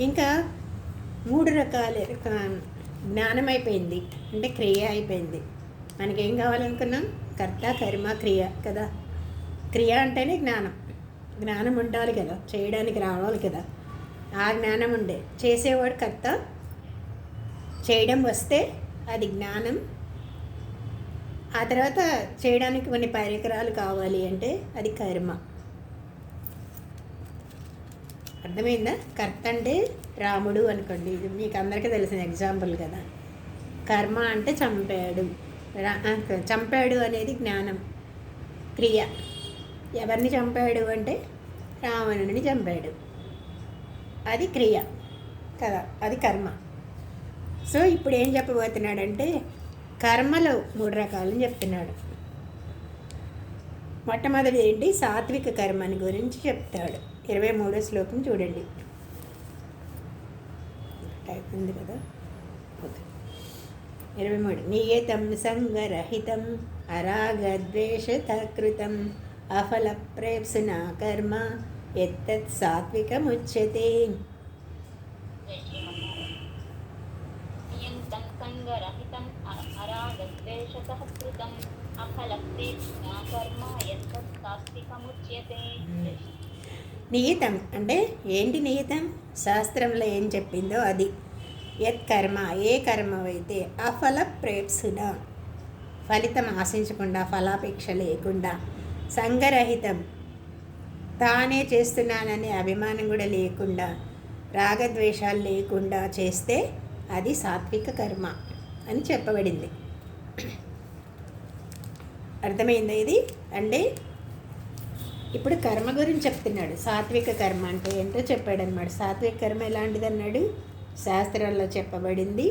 ఇంకా 3 రకాల జ్ఞానం అయిపోయింది, అంటే క్రియ అయిపోయింది. మనకేం కావాలనుకున్నాం, కర్త కర్మ క్రియ కదా. క్రియ అంటేనే జ్ఞానం, జ్ఞానం ఉండాలి కదా, చేయడానికి రావాలి కదా. ఆ జ్ఞానం ఉండే చేసేవాడు కర్త, చేయడం వస్తే అది జ్ఞానం. ఆ తర్వాత చేయడానికి కొన్ని పరికరాలు కావాలి అంటే అది కర్మ. అర్థమైందా? కర్త అంటే రాముడు అనుకోండి, ఇది మీకు అందరికీ తెలిసిన ఎగ్జాంపుల్ కదా. కర్మ అంటే చంపాడు, చంపాడు అనేది జ్ఞానం, క్రియ. ఎవరిని చంపాడు అంటే రావణుని చంపాడు, అది క్రియ కదా, అది కర్మ. సో ఇప్పుడు ఏం చెప్పబోతున్నాడంటే కర్మలో 3 రకాలని చెప్తున్నాడు. మొట్టమొదటి ఏంటి, సాత్విక కర్మని గురించి చెప్తాడు. 23వ శ్లోకం చూడండి. టైప్ ఉంది కదా, ఓకే. 23 నియతం సంగరహితం అరాగద్వేషతకృతం అఫలప్రేప్సునా కర్మ ఎత్తత్ సాత్వికముచ్యతే. నియంతం సంగరహితం అరాగద్వేషతః కృతం అఫలప్రేప్సునా కర్మ యత్తత్ సాత్వికముచ్యతే. నియతం అంటే ఏంటి, నియతం శాస్త్రంలో ఏం చెప్పిందో అది. యత్ కర్మ, ఏ కర్మ అయితే అఫల ప్రేప్సున, ఫలితం ఆశించకుండా, ఫలాపేక్ష లేకుండా, సంగరహితం తానే చేస్తున్నాననే అభిమానం కూడా లేకుండా, రాగద్వేషాలు లేకుండా చేస్తే అది సాత్విక కర్మ అని చెప్పబడింది. అర్థమైందా ఇది? అంటే ఇప్పుడు కర్మ గురించి చెప్తున్నాడు. సాత్విక కర్మ అంటే ఏంటో చెప్పాడన్నమాట. సాత్విక కర్మ ఎలాంటిది అన్నాడు, శాస్త్రాల్లో చెప్పబడింది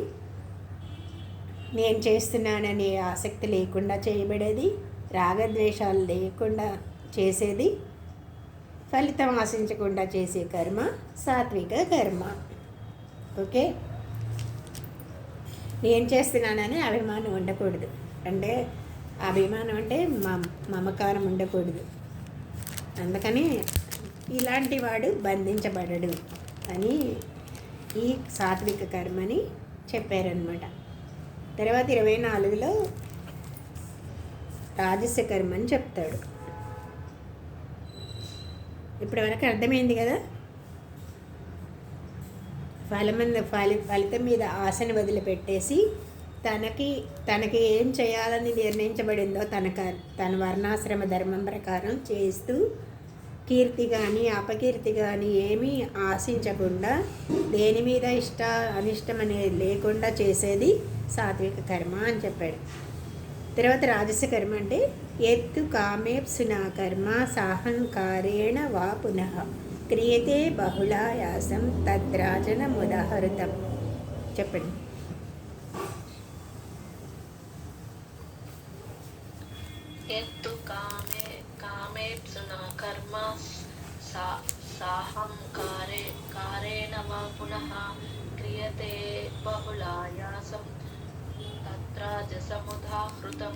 నేను చేస్తున్నాననే ఆసక్తి లేకుండా చేయబడేది, రాగద్వేషాలు లేకుండా చేసేది, ఫలితం ఆశించకుండా చేసే కర్మ సాత్విక కర్మ. ఓకే, నేను చేస్తున్నానని అభిమానం ఉండకూడదు. అంటే అభిమానం అంటే మమకారం ఉండకూడదు. అందుకని ఇలాంటి వాడు బంధించబడడు అని ఈ సాత్విక కర్మని చెప్పారనమాట. తర్వాత 24లో రాజస కర్మ అని చెప్తాడు. ఇప్పటి వరకు అర్థమైంది కదా. ఫలితం మీద ఆశను వదిలిపెట్టేసి తనకి ఏం చేయాలని నిర్ణయించబడిందో తన వర్ణాశ్రమ ధర్మం ప్రకారం చేస్తూ కీర్తి కానీ అపకీర్తి కానీ ఏమీ ఆశించకుండా దేని మీద అనిష్టం అనేది లేకుండా చేసేది సాత్విక కర్మ అని చెప్పాడు. తర్వాత రాజస కర్మ అంటే ఎత్తు కామేప్సునా కర్మ సాహంకారేణ వా పునః క్రియతే బహుళాయాసం తద్రాజన ముదాహృతం. చెప్పండి. ఎత్తు కామేప్సునా కర్మ సాహంకారేణ వా పునః క్రియతే బహుళాయాసం తద్రాజసముదాహృతం.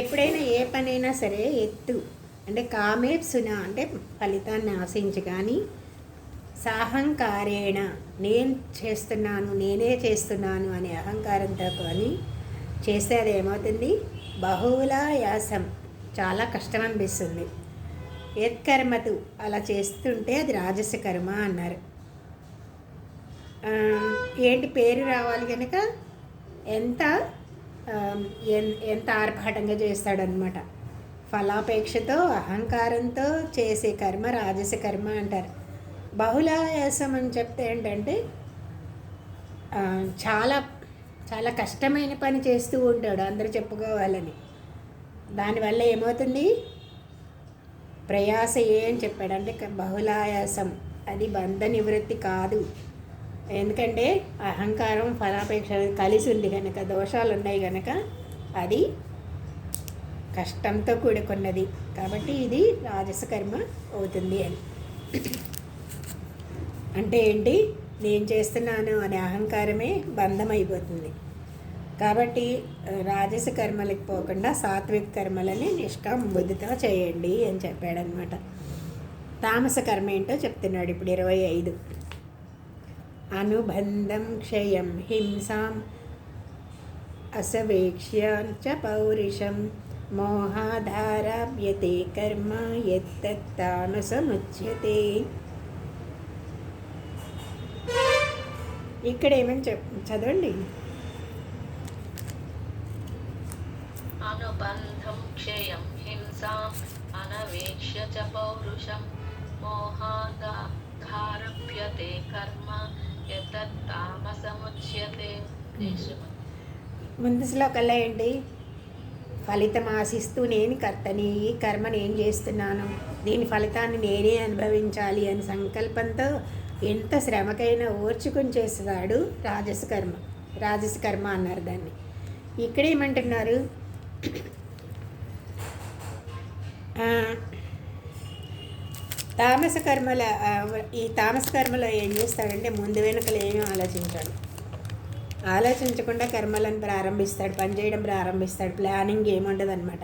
ఎప్పుడైనా ఏ పనైనా సరే ఎత్తు అంటే కామేప్సున అంటే ఫలితాన్ని ఆశించి కానీ, సాహంకారేణ నేనే చేస్తున్నాను అనే అహంకారంతో కానీ చేస్తే అది ఏమవుతుంది? బహుళాయాసం, చాలా కష్టం అనిపిస్తుంది. యత్కర్మతు అలా చేస్తుంటే అది రాజస కర్మ అన్నారు. ఏంటి పేరు రావాలి కనుక ఎంత ఆర్భాటంగా చేస్తాడనమాట. ఫలాపేక్షతో అహంకారంతో చేసే కర్మ రాజస కర్మ అంటారు. బహుళాయాసం అని చెప్తే ఏంటంటే చాలా చాలా కష్టమైన పని చేస్తూ ఉంటాడు అందరూ చెప్పుకోవాలని. దానివల్ల ఏమవుతుంది? ప్రయాస అని చెప్పాడు. అంటే బహుళాయాసం అది బంధ నివృత్తి కాదు. ఎందుకంటే అహంకారం ఫలాపేక్ష కలిసి ఉంది కనుక, దోషాలు ఉన్నాయి కనుక అది కష్టంతో కూడుకున్నది. కాబట్టి ఇది రాజస కర్మ అవుతుంది అని. అంటే ఏంటి? నేను చేస్తున్నాను అనే అహంకారమే బంధం అయిపోతుంది. కాబట్టి రాజస కర్మలకు పోకుండా సాత్విక కర్మలని నిష్కామ బుద్ధితో చేయండి అని చెప్పాడనమాట. తామస కర్మ ఏంటో చెప్తున్నాడు ఇప్పుడు 25. అనుబంధం క్షయం హింసాం అసవేక్ష్య చ పౌరుషం మోహాధారాభ్యతే కర్మ యత్తత్తామసముచ్యతే. ఇక్కడ ఏమని చదవండి. అనుబంధం క్షయం హింసాం అనవేక్ష్య చ పౌరుషం మోహాదారభ్యతే కర్మ యత్తత్తామసముచ్యతే. ముందు శ్లోకంలో ఏంటి? ఫలితం ఆశిస్తూ నేను కర్తని, ఈ కర్మ నేను చేస్తున్నాను, దీని ఫలితాన్ని నేనే అనుభవించాలి అని సంకల్పంతో ఎంత శ్రమకైనా ఓర్చుకుని చేస్తాడు రాజస కర్మ అన్నారు దాన్ని. ఇక్కడేమంటున్నారు? తామస కర్మలో ఏం చేస్తాడంటే ముందు వెనుకలు ఏమీ ఆలోచించకుండా కర్మలను ప్రారంభిస్తాడు, పనిచేయడం ప్రారంభిస్తాడు. ప్లానింగ్ ఏముండదు అనమాట.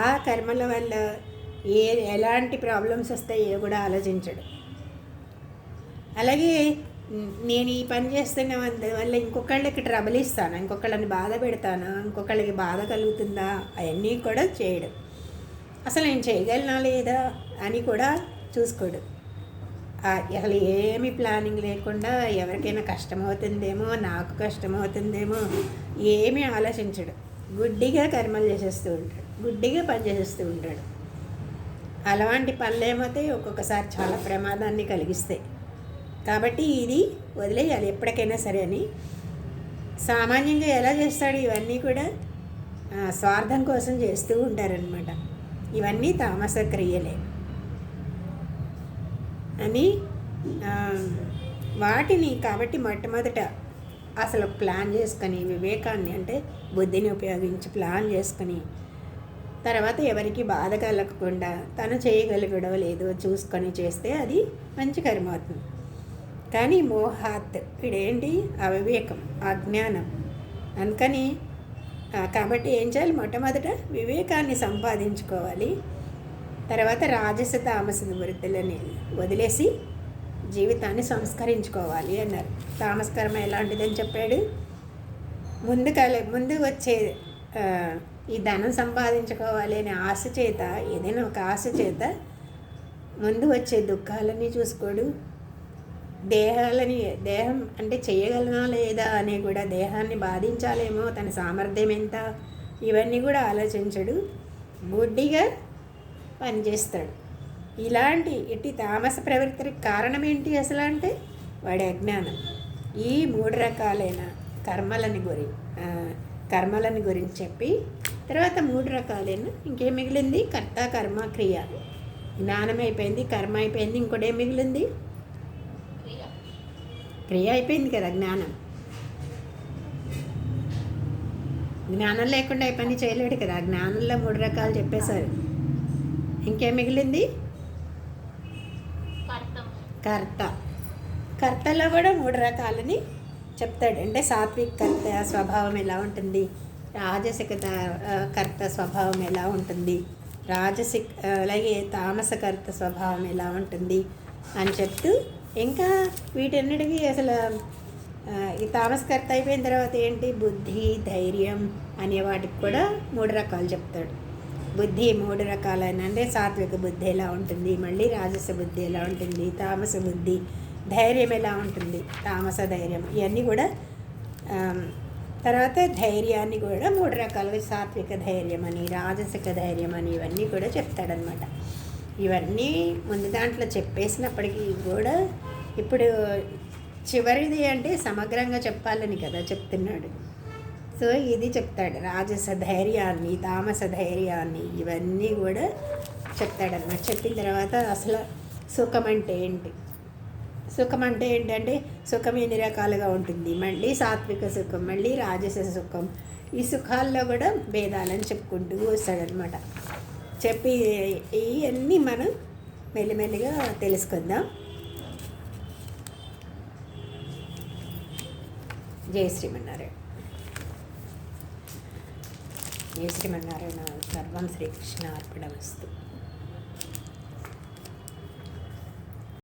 ఆ కర్మల వల్ల ఎలాంటి ప్రాబ్లమ్స్ వస్తాయో కూడా ఆలోచించడు. అలాగే నేను ఈ పని చేస్తున్న వల్ల ఇంకొకళ్ళకి ట్రబుల్ ఇస్తాను, ఇంకొకళ్ళని బాధ పెడతానా, ఇంకొకళ్ళకి బాధ కలుగుతుందా, అవన్నీ కూడా చేయడు. అసలు నేను చేయగలనా లేదా అని కూడా చూసుకోడు. అసలు ఏమి ప్లానింగ్ లేకుండా ఎవరికైనా కష్టమవుతుందేమో, నాకు కష్టమవుతుందేమో ఏమీ ఆలోచించడు. గుడ్డిగా కర్మలు చేసేస్తూ ఉంటాడు, గుడ్డిగా పని చేసేస్తూ ఉంటాడు. అలాంటి పనులు ఏమవుతాయి? ఒక్కొక్కసారి చాలా ప్రమాదాన్ని కలిగిస్తాయి. కాబట్టి ఇది వదిలేయాలి ఎప్పటికైనా సరే అని. సామాన్యంగా ఎలా చేస్తాడు? ఇవన్నీ కూడా స్వార్థం కోసం చేస్తూ ఉంటారనమాట. ఇవన్నీ తామస క్రియలే అని వాటిని. కాబట్టి మొట్టమొదట అసలు ప్లాన్ చేసుకొని వివేకాన్ని అంటే బుద్ధిని ఉపయోగించి ప్లాన్ చేసుకొని తర్వాత ఎవరికి బాధ కలగకుండా తను చేయగలిగడో లేదో చూసుకొని చేస్తే అది మంచి కర్మ అవుతుంది. కానీ మోహాత్ ఇదేంటి అవివేకం, అజ్ఞానం. అందుకని కాబట్టి ఏం చేయాలి? మొట్టమొదట వివేకాన్ని సంపాదించుకోవాలి. తర్వాత రాజస తామస వృత్తులని వదిలేసి జీవితాన్ని సంస్కరించుకోవాలి అన్నారు. తామస్కర్మ ఎలాంటిదని చెప్పాడు? ముందు వచ్చే ఈ ధనం సంపాదించుకోవాలి అనే ఆశ చేత, ఏదైనా ఒక ఆశ చేత ముందు వచ్చే దుఃఖాలని చూసుకోడు. దేహం అంటే చేయగలనా లేదా అని కూడా, దేహాన్ని బాధించాలేమో, తన సామర్థ్యం ఎంత, ఇవన్నీ కూడా ఆలోచించడు. గుడ్డిగా పనిచేస్తాడు. ఇట్టి తామస ప్రవృత్తికి కారణం ఏంటి అసలు అంటే వాడి అజ్ఞానం. ఈ 3 రకాలైన కర్మలని గురించి చెప్పి తర్వాత 3 రకాలైన ఇంకేం మిగిలింది? కర్త, కర్మ, క్రియ. జ్ఞానం అయిపోయింది, కర్మ అయిపోయింది, ఇంకోటి ఏం మిగిలింది? క్రియ అయిపోయింది కదా. జ్ఞానం లేకుండా ఏ పని చేయలేడు కదా. జ్ఞానంలో 3 రకాలు చెప్పేశారు. ఇంకేం మిగిలింది? కర్తలో కూడా 3 రకాలని చెప్తాడు. అంటే సాత్విక కర్త స్వభావం ఎలా ఉంటుంది, రాజసిక కర్త స్వభావం ఎలా ఉంటుంది, అలాగే తామసకర్త స్వభావం ఎలా ఉంటుంది అని చెప్తూ, ఇంకా వీటన్నిటికీ అసలు ఈ తామసకర్త అయిపోయిన తర్వాత ఏంటి? బుద్ధి, ధైర్యం అనే వాటికి కూడా 3 రకాలు చెప్తాడు. బుద్ధి 3 రకాలైన, అంటే సాత్విక బుద్ధి ఎలా ఉంటుంది, మళ్ళీ రాజస బుద్ధి ఎలా ఉంటుంది, తామస బుద్ధి, ధైర్యం ఎలా ఉంటుంది, తామస ధైర్యం, ఇవన్నీ కూడా. తర్వాత ధైర్యాన్ని కూడా 3 రకాలుగా, సాత్విక ధైర్యం అని, రాజసిక ధైర్యం అని, ఇవన్నీ కూడా చెప్తాడనమాట. ఇవన్నీ ముందు దాంట్లో చెప్పేసినప్పటికీ కూడా ఇప్పుడు చివరిది అంటే సమగ్రంగా చెప్పాలని కదా చెప్తున్నాడు. సో ఇది చెప్తాడు. రాజస ధైర్యాన్ని, తామస ధైర్యాన్ని, ఇవన్నీ కూడా చెప్తాడన్నమాట. చెప్పిన తర్వాత అసలు సుఖం అంటే ఏంటి, సుఖం అంటే ఏంటంటే సుఖం ఎన్ని రకాలుగా ఉంటుంది, మళ్ళీ సాత్విక సుఖం, మళ్ళీ రాజస సుఖం, ఈ సుఖాల్లో కూడా భేదాలని చెప్పుకుంటూ వస్తాడనమాట. చెప్పి ఇవన్నీ మనం మెల్లిమెల్లిగా తెలుసుకుందాం. జై శ్రీమన్నారాయణ. జై శ్రీమన్నారాయణ. సర్వం శ్రీకృష్ణ అర్పణమస్తు.